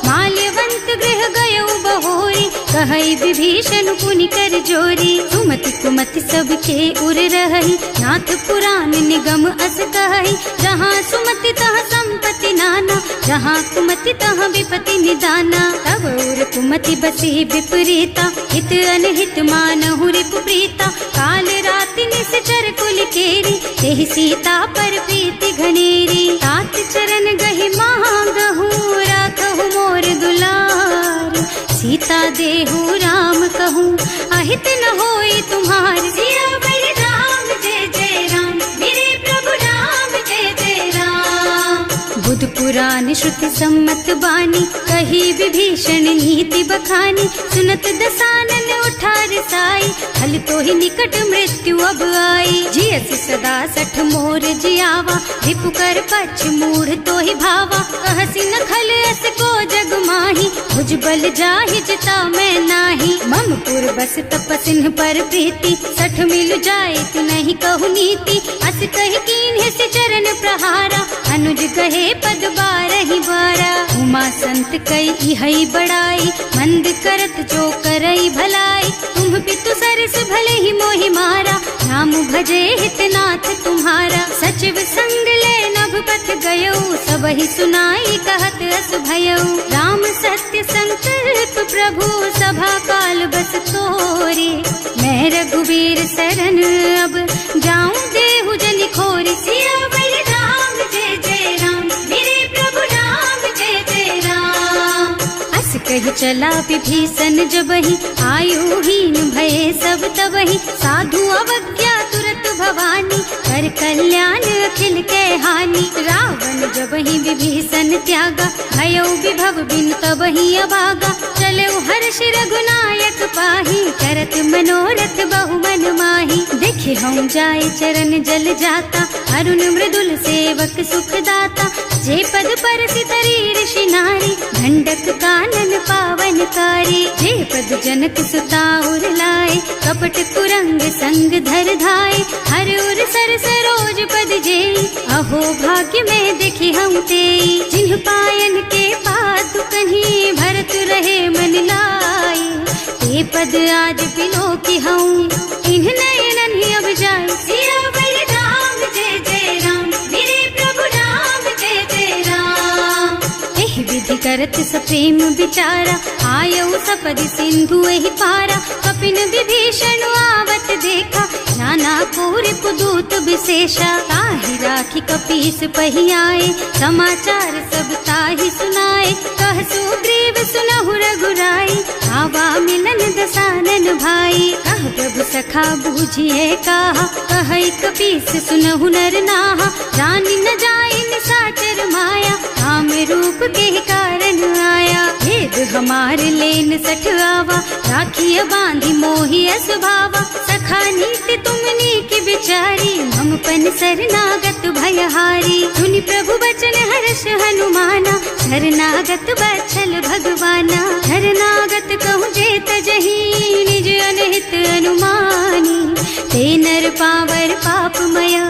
माल्यवंत गृह गयो बहोरी, कहई विभीषण पुनि कर जोरी, सुमति कुमति सबके उर रही, नाथ पुराण निगम अस कहई, जहाँ सुमति तहाँ संपत्ति नाना, जहाँ कुमति तहाँ विपत्ति निदाना, तब उर कुमति बसी विपरीता, हित अनहित मानहु रिपु प्रीता, काल राति निश्चर कुल केरी, तेहि सीता पर प्रीति घनेरी, तात चरण गहि मांगहु, राखहु मोर दुलार, सीता देहु राम कहूँ, अहित न होई तुम्हार, सियावर राम जय जय राम, मेरे प्रभु राम जय जय राम। बुध पुराण श्रुति सम्मत बानी, कही विभीषण नीति बखानी, सुनत दसानन उठा रसाई, हल तो ही निकट मृत्यु अब आई, जियस सदा सठ मोर जियावा, रिपु कर पछ मूढ़ तो ही भावा, कहसी न खल अस को जग माही, भुज बल जाहि जिता मैं नाही, मम पुर बस तपसिन पर प्रीति, सठ मिल जाए तु नहीं कहु नीति, अस कहि कीन्हे से चरण प्रहारा, अनुज कहे पद बारहि बारा, उमा संत कई इहै बड़ाई, मंद करत जो करई भलाई, तुम पितु सरस भले ही मोहि मारा, नाम भजे हितनाथ तुम्हारा, सचिव संग ले नभ पथ गयो, सबहि सुनाई कहत अस भयो, राम सत्य संकल्प प्रभु सभा काल बस तोरे, मैं रघुवीर शरण अब जाऊं देहु जनि खोरि, सियावर राम जय जय राम, मेरे प्रभु राम जय जय राम। अस कहि चला विभीषण जबहि, आयुहीन भये सब तबहि, साधु अवज्ञा तुरत भवानी, कर कल्याण अखिल के हानि, रावण जबहि विभीषण त्यागा, भयो विभव बिन तबहि अभागा, चलो हर्ष रघुनायक पाही, करत मनोरथ बहु मन माही, देखे हम जाए चरण जल जाता, अरुण मृदुल सेवक सुख दाता, जे पद पर सितरी ऋषि नारी, दंडक कानन पावन कारी, जे पद जनक सुता उर लाए, कपट कुरंग संग धर धाए, हर उर सर सरोज पद जेई, अहो भाग्य में देखी हम तेई, जिन्ह पायन के पादु कन्ही, भरत रहे मन लाई, ते पद आज बिलो की हूँ, इन्ह नयनन ही अब जाए, सियावर राम जय जय राम, मेरे प्रभु राम जय जय राम। एहि विधि करत सप्रेम विचारा, आयऊ सपदि सिंधु एहि पारा, कपिन विभीषण आवत देखा, नाना कोरि पुदूत विशेषा, ताहि राखी कपीस पहि आए, समाचार सब ताहि सुनाए, कह सुग्रीव सुनहु रघुराई, आवा मिलन दसानन भाई, कह प्रभु सखा बूझिए कहा, कहै कपीस सुनहु नर नाहा, जानि न जाए निशाचर माया, राम रूप के कारण आया, भेद हमार लेन सठ आवा, राखिय बांधि मोहि स्वभावा, सखा नीति तुमनी की बिचारी, मम पन शरणागत भयहारी, सुनि प्रभु बचन हर्ष हनुमाना, शरणागत बछल भगवाना, शरणागत कहूँ जे तजहि, निज अनहित अनुमानी, ते नर पावर पापमया,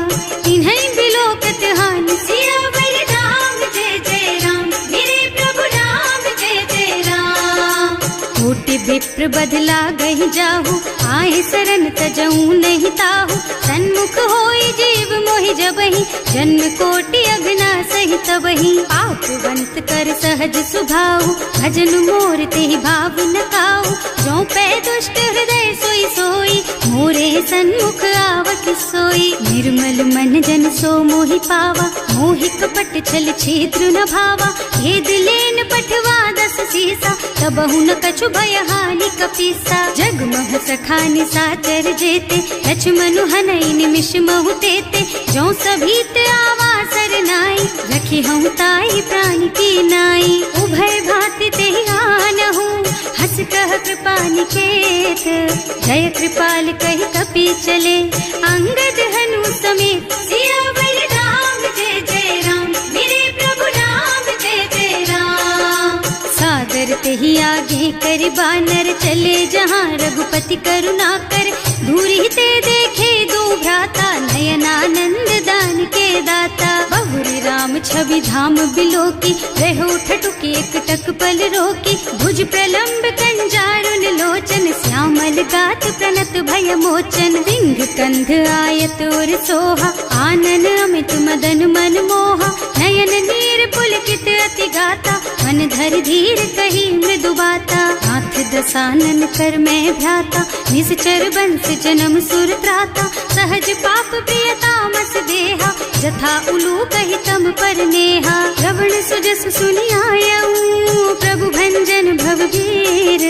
तिन्है बिलोकत हानि, सियावर राम जय जय राम, मेरे प्रभु राम जय जय राम। कोटि विप्र बदला गहि जाहु, आए शरण तजऊ नहीं ताहु, सन्मुख होई जीव मोहि जबहि, जन्म कोटि अगना सहि तबहि, पापवंत कर सहज सुभाऊ, भजन मोर तेहि भाव न काऊ, जो पै दुष्ट हृदय सोई सोई, मोरे सन्मुख आवत सोई, निर्मल मन जन सो मोहि पावा, मोहि कपट छल छिद्र न भावा, भेद लेन पठवा दस सीसा, तबहु न कछु भय हानि कपीसा, जगमह सखा निशाचर जेते, लक्ष्मण हनई निमिष महु तेते, जो सभीत आवा सरनाई, रखी हूँ ताई प्राण की नाई, उभय भांति तेहि आनहु, हस कह कृपा निकेत, जय कृपाल कहि कपि चले, अंगद हनु समेत, सियावर राम जय जय राम, मेरे प्रभु राम जय जय राम। सादर तेहि आगे कर बानर, चले जहाँ रघुपति करुणा कर, दूरी ते देखे दो भ्राता, नयनानंद दान के दाता। बहुरी राम छवि धाम बिलोकी, रहो ठटुकी एक टक पल रोकी। भुज प्रलंब कंजारुन लोचन, श्यामल गात प्रणत भय मोचन। रिंग कंध आयत और सोहा, आनन अमित मदन मन मोहा। नयन नीर पुलकित अति गाता, मन धर धीर कही मृदु बाता। नाथ दसानन कर मैं भ्राता, निश्चर बंस जन्म सुर त्राता। सहज पाप प्रिय तामस देहा, जथा उलू कही तम पर नेहा। श्रवण सुजस सुनि आयऊ, प्रभु भंजन भवभीर।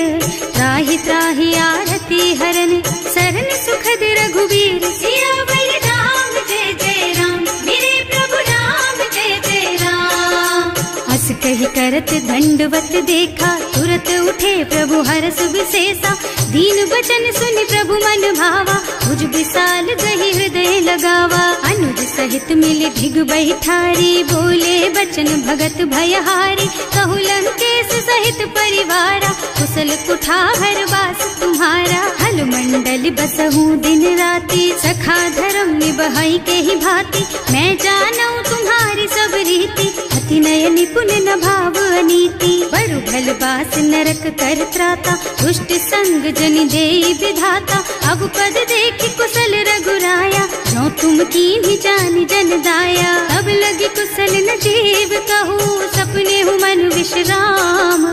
त्राहि त्राहि आरती हरन, सरन सुखद रघुबीर। सियावर राम जय जय राम, मेरे प्रभु राम जय जय राम। हस कही करत दंडवत देखा, तुरत उठे प्रभु हरस विशेषा। दीन बचन सुनि प्रभु मन भावा, भुज विशाल गही हृदय लगावा। अनुज सहित मिले भिग बैठारी, बोले बचन भगत भयहारी। कहु लंकेश सहित परिवारा, कुशल कुठार वास तुम्हारा। हल मंडल बसहु दिन राति, सखा धर्म निबहाई के ही भांति। मैं जानऊ तुम्हारी सब रीति, अति नय निपुण न भाव अनीति। बरु भल बास नरक कर त्राता, दुष्ट संग जन देई विधाता। अब पद देखि कुशल रघुराया, जो तुम कीन्ही जानि जन दाया। अब लगी कुशल न जीव कहूँ, सपने हूँ मन विश्राम।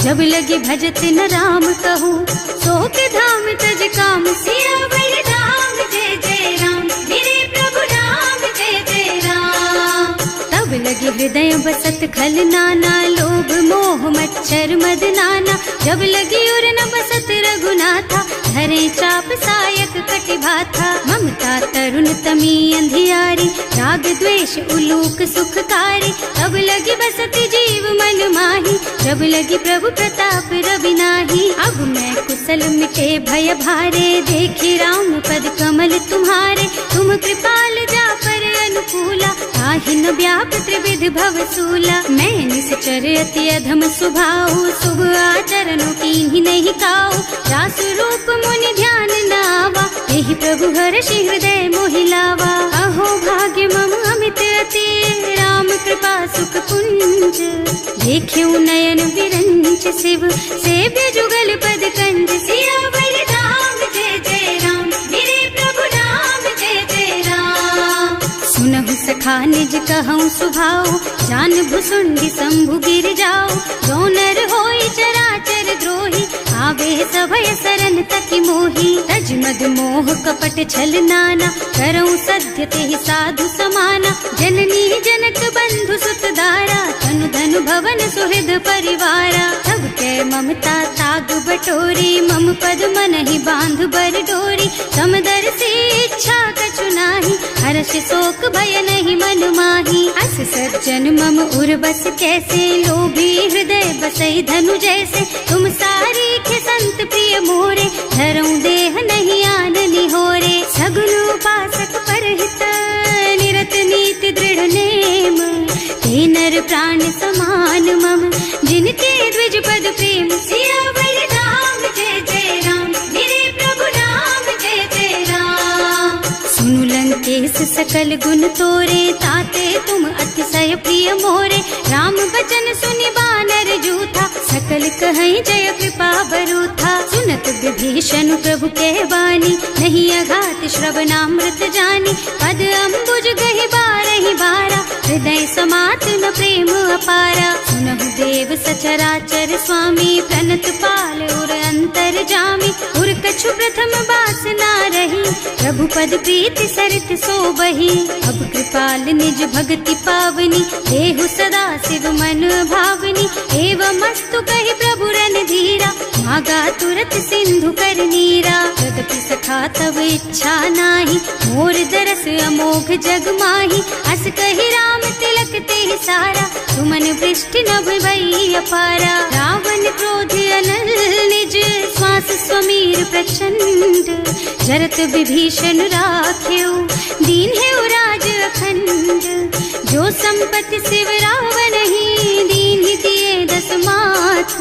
जब लगी भजत न राम कहूँ, सो के धाम तज काम। सियावर राम जय जय राम, मेरे प्रभु राम जय जय राम। तब लगी हृदय बसत खल नाना, लोभ मोह मच्छर मद नाना। जब लगी उर न बसत रघुनाथा, धरे चाप सायक कटि भाथा। ममता तरुण तमी अंधियारी, राग द्वेष उलूक सुखकारी। तब लगी बसती जीव मन माही, जब लगी प्रभु प्रताप रवि नाही। अब मैं कुशल मिटे भय भारे, देखी राम पद कमल तुम्हारे। तुम कृपाल जा पर अनुकूला, ताहि न व्याप त्रिविध भव सूला। मैं निश्चर अति अधम स्वभाव, शुभ आचरणों कीन्ही नहीं काऊ। रास रूप मुनि ध्यान नावा, यही प्रभु हर्षि हृदय मोहिलावा। अहो भाग्य मम अमित अति, राम कृपा सुख पुंज। देख्यऊ नयन विरंच शिव, सेव्य जुगल पद कंज। सियावर राम जय जय राम, मेरे प्रभु राम जय जय राम। सुनहु सखा निज कहऊँ सुभाऊ, जान भुसुंडी शंभु गिर जाऊ। जो नर होई चराचर द्रोही, आवे सभय सरन तकी मोही। तज मद मोह कपट छल नाना, करऊँ सत्य तेहि साधु समाना। जननी जनक बंधु सुत दारा, तनु धनु भवन सुहृद परिवारा। तब कै ममता ताग बटोरी, मम पद मनहि बांध बर डोरी। समदर्शी इच्छा कछु नाही, हर्ष शोक भय नहीं मन माही। अस सज्जन मम उर बस कैसे, लोभी हृदय बसई धनु जैसे। तुम सारी खे संत प्रिय मोरे, धरऊं देह नहीं आन निहोरे। सगुन उपासक परहित, निरत नीति दृढ़ नेम। ते नर प्राण समान मम, जिनके द्विज पद प्रेम। सियावर राम जय जय राम, मेरे प्रभु राम जय जय राम। सुनु लंकेश सकल गुण तोरे, ताते तुम अतिशय प्रिय मोरे। राम बचन सुनि बानर जूथा, सकल कहई जय कृपा बरूथा। सुनत विभीषण प्रभु कह बानी, नहीं अघात श्रवणामृत जानी। पद अम्बुज गहि बारहि बारा, हृदय समात न प्रेम अपारा। सुनहु देव सचराचर स्वामी, प्रणत पाल उर अंतर जामी। उर कछु प्रथम बासना रही, प्रभु पद प्रीति सरित सोबही। अब कृपाल निज भक्ति पावनी, देहु सदा शिव मन भावनी। एवं मस्तु कहि प्रभु रन धीरा, मागा तुरत सिंधु कर नीरा। यद्यपि सखा तब इच्छा नाही, मोर दरस अमोघ जग माही। अस कहि राम तिलक तेहि सारा, तुमन वृष्टि नभ भई अपारा। रावण क्रोध अनल निज, श्वास स्वमीर प्रचंड। जरत विभीषण राख्यो, दीन है राज अखंड। जो संपत्ति शिव रावण ही, दीन ही दिए दस माथ।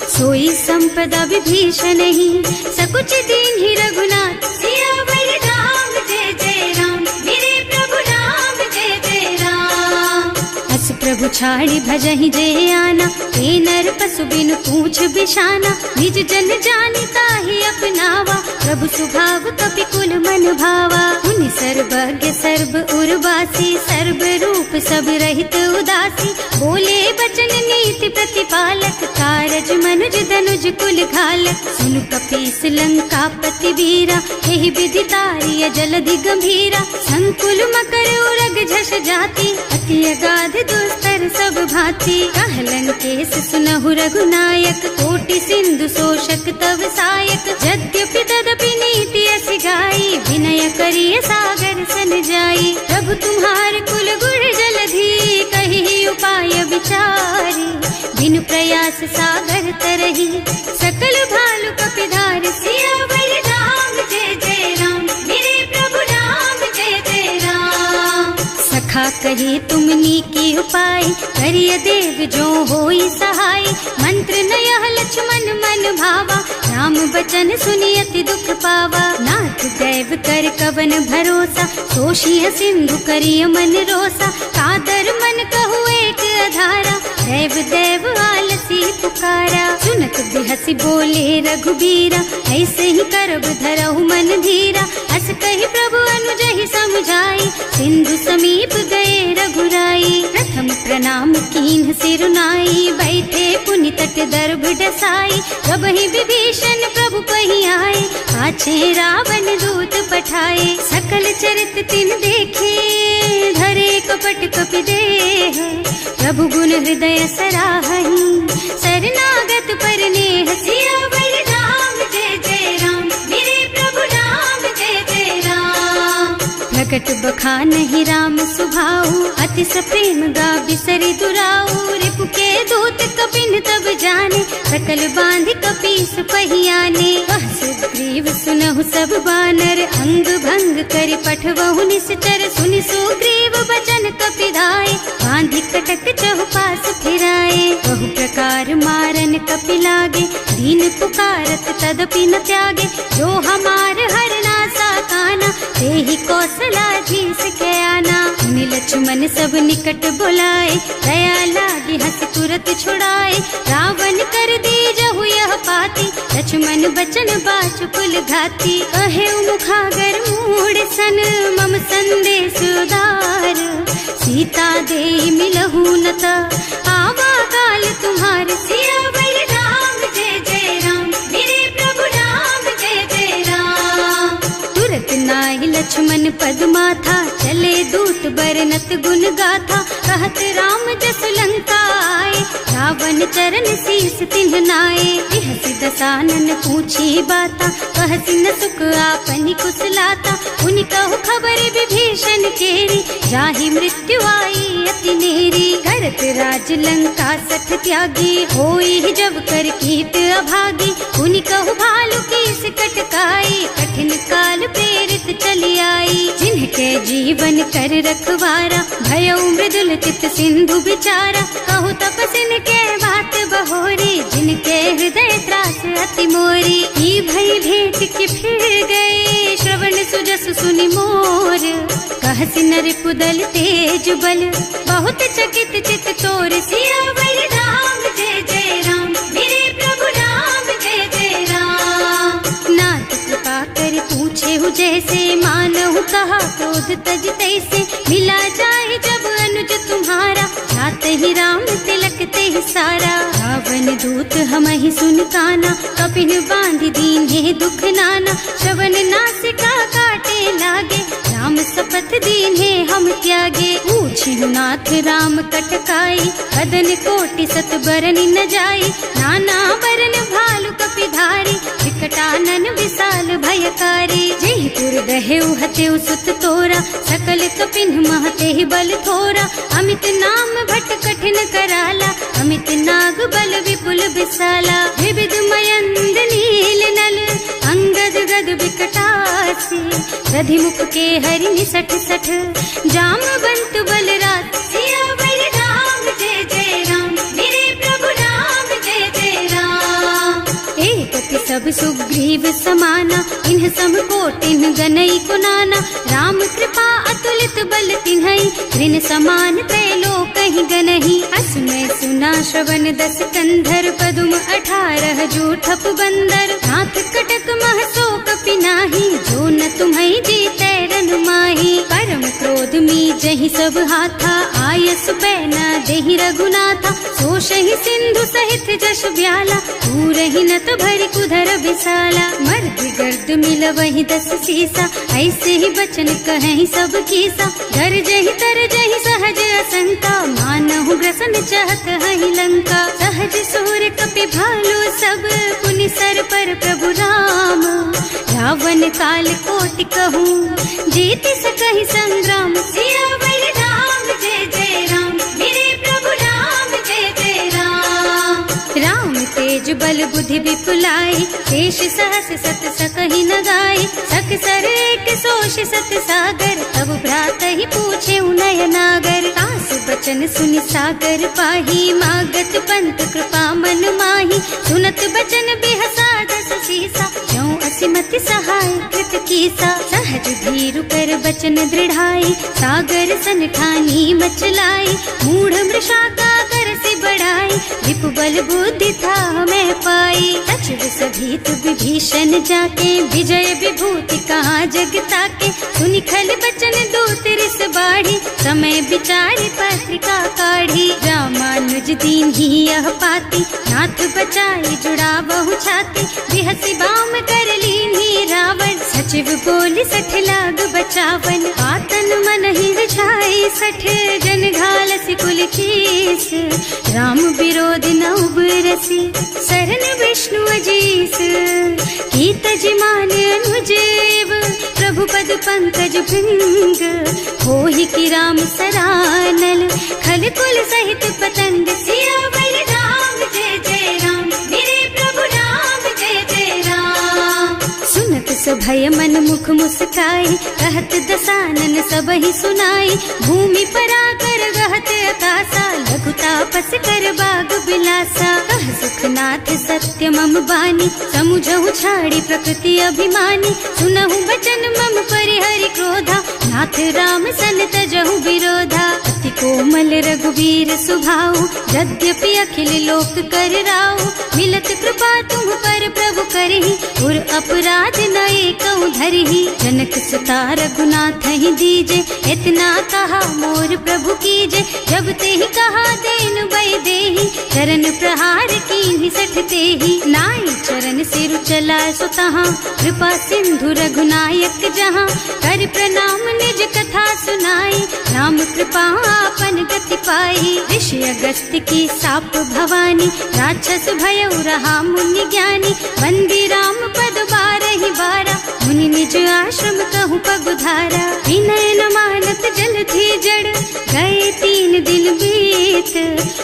सोई संपदा विभीषण ही, सकुच दीन ही रघुनाथ। सियावर राम जय जय प्रभु छाड़ी भजहि जे आना, हे नर पशु बिनु पूछ बिशाना, निज जन जानि ताहि अपनावा, प्रभु स्वभाव कपि कुल मन भावा। मुनि सर्वज्ञ सर्व उर्वासी, सर्व रूप सब रहित उदासी, बोले बचन नीति प्रतिपालक, कारज मनुज धनुज कुल घालक। सुनु कपीस लंकापति वीरा, एहि विधि तारिय जलधि गंभीरा, संकुल मकर उरग झष जाति, अति अगाध दुस्तर सब भांति। कहलन केस सुनहु रघुनायक, कोटि सिंधु शोषक तव सायक, यद्यपि तदपि नीति अस गाई, विनय करिय सागर सन जाई। प्रभु तुम्हार कुल गुण जलधि, कहि उपाय विचारी, बिनु प्रयास सागर तरही, सकल भालु कपिधार। सियावर राम जय जय राम, मेरे प्रभु राम जय जय राम। सखा कही तुमनी की उपाय, करिय देव जो होई सहाय, मंत्र नयह लक्ष्मण मन भावा, राम बचन सुनि अति दुख पावा। नाथ दैव कर कवन भरोसा, तोषिय सिंधु करिय मन रोसा, कादर मन कहु एक अधारा, दैव देव आलसी पुकारा। सुनत बिहसी बोले रघुबीरा, ऐसे ही करब धरहु मन धीरा, अस कही प्रभु अनुजहि समझाई, सिंधु समीप गए रघुराई। प्रथम प्रणाम कीन्ह सिरुनाई, बैठे पुनि तट दर्भ डसाई, प्रभहि विभीषण प्रभु पहि आए, पाछे रावण दूत पठाए। सकल चरित तिन देखे, धरे कपट कपि देह, प्रभु गुण हृदय सराहहि, शरणागत पर नेह। सियावर राम जय जय राम, मेरे प्रभु राम जय जय राम। प्रकट बखानहि राम सुभाऊ, अति सप्रेम गा बिसरि दुराऊ, रिपु के दूत कपिन तब जाने, सकल बांधि कपीस पहि आने। वह सुग्रीव सुनहु सब बानर, अंग भंग करि पठवहु निश्चर, सुनि सुग्रीव बचन कपिधाय, बांधि कटक चहुपास फिराए। बहु प्रकार मारन कपि लागे, दीन पुकारत तदपि न त्यागे, जो हमार हरनासा काना, तेहि कौशलाधीश के आना। मुनि लक्ष्मण सब निकट बुलाए, दया लागी हंस तुरत छुड़ाए, रावण कर दीजहु यह पाती, लक्ष्मण बचन बाचु कुल घाती। कहे मुखागर मूढ़ सन, मम संदेश उदार, सीता दे मिलहु न ता, आवा काल तुम्हार। सियावर राम जय जय राम, मेरे प्रभु राम जय जय राम। तुरत नाहि लक्ष्मण पद माथा, चले दूत बरनत गुण गाथा, कहत राम जस लंका आए, रावण चरण शीस तिन्ह नाए। बिहसि दसानन पूछी बाता, कहसि न सुख आपनि कुशलाता, उनि कहु खबर विभीषण केरी, जाहि मृत्यु आई अति नेरी। करत राज लंका सठ त्यागी, होई जब कर कीट अभागी, उनि कहु भालु कीस कटकाई, कठिन काल प्रेरित चली आई। जिनके जीवन कर रखवारा, भयउ मृदुल चित सिंधु बिचारा, कहु तपसिन के बात बहोरी, जिनके हृदय त्रास अति मोरी। ई भई भेंट के फिर गए, श्रवण सुजस सुनि मोर, कहसि नर कुदल तेज बल, बहुत चकित चित तोर। सियावर राम जय जय राम, मेरे प्रभु राम जय जय राम। नाथ कृपा कर पूछे हु जैसे, मानहु कहा क्रोध तज तैसे, मिला जाए जब अनुज तुम्हारा, जाते ही राम तिलक ते सारा। रावण दूत हमहि सुन काना, कपिन बांधि दीन्हे दुख नाना, श्रवण नासिका काटे लागे, राम शपथ दीन्हे हम त्यागे। पूछिहु नाथ राम कटकाई, बदन कोटि सत बरन न जाई, नाना बरन भालु कपिधारी, विकटानन विशाल भयकारी। जेहि पुर दहेउ हतेउ सुत तोरा, सकल कपिन महते बल थोरा, अमित नाम भट कठिन कराला, अमित नाग बल विपुल विशाला। विविध मयंद नील नल, अंगद गद विकटासी, दधिमुख के हरि निसठ सठ, जामवंत बलराज। सियावर राम जय जय राम, मेरे प्रभु राम जय जय राम। एक सब सुग्रीव समाना, इन्ह सम कोटिन गनई को नाना। राम कृपा अतुलित बल तिन्हई, ऋण समान त्रैलोक ही गनहि। असमय सुना श्रवण 10 कंधर, पदुम 18 जूठप बंदर। नाथ कटक मह सो कपि नाही, जो न तुम्हई जीतै रन माही। परम क्रोध मी जहि सब हाथा, आयस बैना देहि रघुनाथा। सोषहि सिंधु सहित जश ब्याला, पूरहि नत भरि कुधर विसाला। मर्द गर्द मिलवहि 10 सीसा, ऐसे ही बचन कहहि सब कीसा। गरजहि तरजहि सहज असंका, मानहु ग्रसन चाहत हहि लंका। सहज सुर कपि भालु सब, पुनि सर पर प्रभु राम। रावण काल कोटि कहूँ, जीत सकहि संग्राम। सियावर राम जय जय राम, मेरे प्रभु राम जय जय राम। राम तेज बल बुद्धि विपुलाई, शेष सहस सत सकहि न गाई। सक सर एक सोष सत सागर, तब भ्रात ही पूछे नय नागर। तास बचन सुनि सागर पाही, मागत पंत कृपा मन माही। सुनत बचन बिहसा 10 सीसा, ज्यों असिमति सहाय कृत कीसा। सहज धीरु कर बचन दृढ़ाई, सागर सन ठानी मचलाई। मूढ़ मृषा का कर से बढ़ाई, विपु बल बुद्धि था मैं पाई। सचिव सभीत विभीषण जाके, विजय विभूति कहाँ जग ताके। सुनि खल बचन दूत रिस बाढ़ी, समय विचारि पत्रिका काढ़ी। रामानुज दीन ही यह पाती, नाथ बचाई जुड़ा बहु छाती। बिहसी बाम कर लीन्ही रावण, सचिव बोली 60 लाग बचावन। आतन मन ही रिझाई 60, जन घालसी कुल कीस। राम विरोध न उबरसी, सरन विष्णु अजीस। कीत जिमान अनुजेव, प्रभु पद पंकज भृंग। होहि की राम सरानल, खल कुल सहित पतंग। सियावर राम जय जय राम, मेरे प्रभु राम जय जय राम। सुनत सभय मन मुख मुस्काई, कहत दसानन सबहि सुनाई। भूमि पराकर गहत आकाशा, लघु तापस कर बाग बिलासा। कह सुखनाथ सत्य मम बानी, समुझहु छाड़ी प्रकृति अभिमानी। सुनहु बचन मम परिहरि क्रोधा, नाथ राम सन तजहु विरोधा। अति कोमल रघुवीर सुभाऊ, यद्यपि अखिल लोक कर राऊ। मिलत कृपा तुम पर प्रभु करहि, उर अपराध न एकौ धरहि। जनक सुता रघुनाथ ही दीजे, इतना कहा मोर प्रभु कीजे। जब ते ही कहा देन बई देहि, चरण प्रहार कीन्हि 60 तेहि। नाई चरण सिरु चला सुतहाँ, कृपा सिंधु रघुनायक जहाँ। कर प्रणाम निज कथा सुनाई, राम कृपा आपन गति पाई। ऋषि अगस्त्य की साप भवानी, राक्षस भयउ रहा मुनि ज्ञानी। बंदी राम पद 12 बारा, मुनि निज आश्रम कहूँ पगुधारा। विनय न मानत जल थी जड़, गए 3 दिन बीत।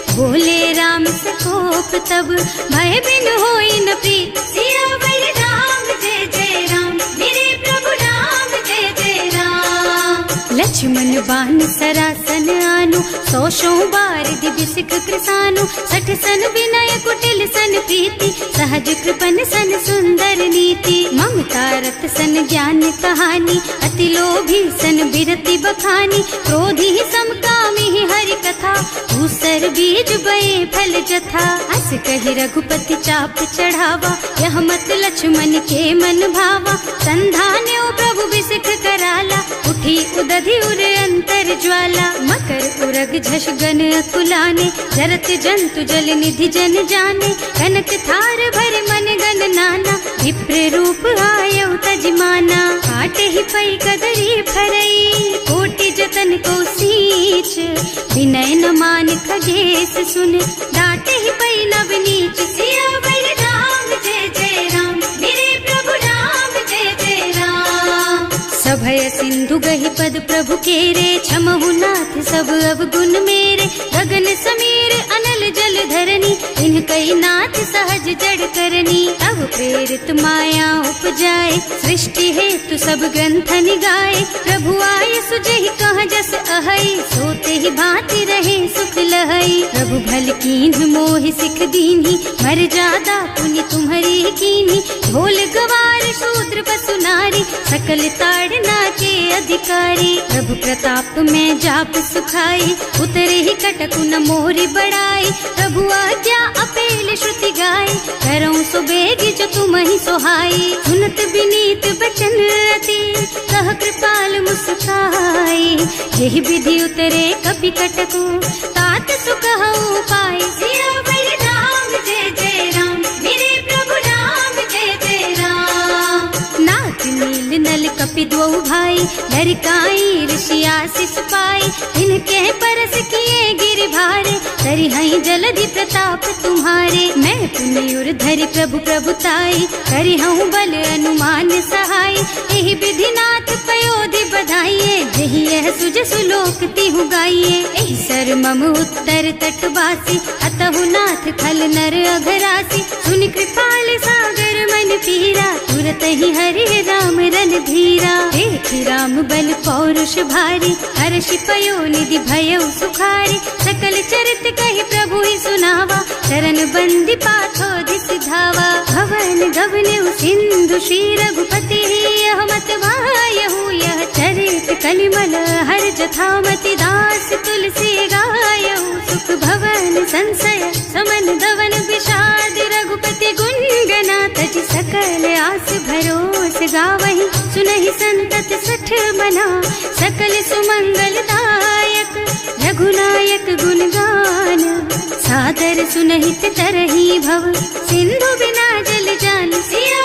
बोले राम सकोप तब, भय बिन होई न प्रीत। सियावर राम जय जय राम, मेरे प्रभु राम जय जय राम। लक्ष्मण बान सरासन आनु, 100 बार दिव्य सिख कृसानु। 60 सन विनय कुटिल सन प्रीति, सहज कृपन सन सुंदर नीति। ममता रत सन ज्ञान कहानी, अति लोभी सन बिरति बखानी। क्रोधी समकामी हरि कथा, दूसर बीज बये फल जथा। अस कहि रघुपति चाप चढ़ावा, यह मत लक्ष्मण के मन भावा। संधान्यो प्रभु बिसिख कराला, उठी उदधि उर अंतर ज्वाला। मकर उरग झष गन अकुलाने, जरत जंतु जल निधि जन जाने। कनक थार भर मन गन नाना, विप्र रूप आयउ तजमाना। काटे ही पई कदरी फरई, कोटि जतन को सींच। विनय न मान खगेश सुन, डांटे ही पई नव नीच। सियावर राम जय जय राम, मेरे प्रभु राम जय जय राम। निर्भय सिंधु गहि पद प्रभु केरे, क्षमहु नाथ सब अवगुण मेरे। गगन समीर अनल जल धरनी, इन्ह कई नाथ सहज जड़ करनी। तब प्रेरित माया उपजाए, सृष्टि हेतु सब ग्रंथन गाए। प्रभु आए सुजहि कहाँ जस अहै, सोते ही भांति रहे सुख लहै। प्रभु भल कीन्ह मोहि सिख दीन्ही, मर्यादा पुनि तुम्हरी कीन्ही। ढोल गवार शूद्र पशु नारी, सकल ताड़ना के अधिकारी। प्रभु प्रताप में जाप सुखाई, उतरे ही कटक न मोरी बढ़ाई। प्रभु आज्ञा अपेल श्रुति गाय, करऊं सो बेग जो तुम ही सोहाई। सुनत विनीत बचन अति, कह कृपाल मुस्काई। यही विधि उतरे कपि कटकु, तात सुकहु पाई। सियावर राम जय जय राम, मेरे प्रभु राम जय जय राम। नाथ नील नल कपि दो भाई, लरिकाई ऋषि आशीष पाई। इनके परस किए गिर भारे, तरि हई जलधि प्रताप तुम्हारे। मैं पुनि उर धरि प्रभु प्रभुताई, करि हूँ बल अनुमान सहाय। यही विधि नाथ पयोधि बधाइए, यही यह सुज सुलोक तिहु गाइए। एहि सर मम उत्तर तटवासी, अतहु नाथ खल नर अघरासी। सुनि कृपाल सागर मन पीरा, तुरत ही हरि राम रन धीरा। देखि राम बल पौरुष भारी, हर्षि पयो निधि भयउ सुखारी। सकल चरित कहि प्रभु ही सुनावा, चरण बंदी पाथोधि सिधावा। भवन गगन सिंधु श्री रघुपति, यह मत वायहु यह चरित कलिमल हर जथामति। दास तुलसी गायहु, सुख भवन संशय समन दवन विषाद। रघुपति गुण गना तज सकल आस भरोस गावहि। सुनहि संतत सठ मना, सकल सुमंगल दायक। रघुनायक गुण गान, सादर सुनहित तरहि भव। सिंधु बिना जल जान, सिया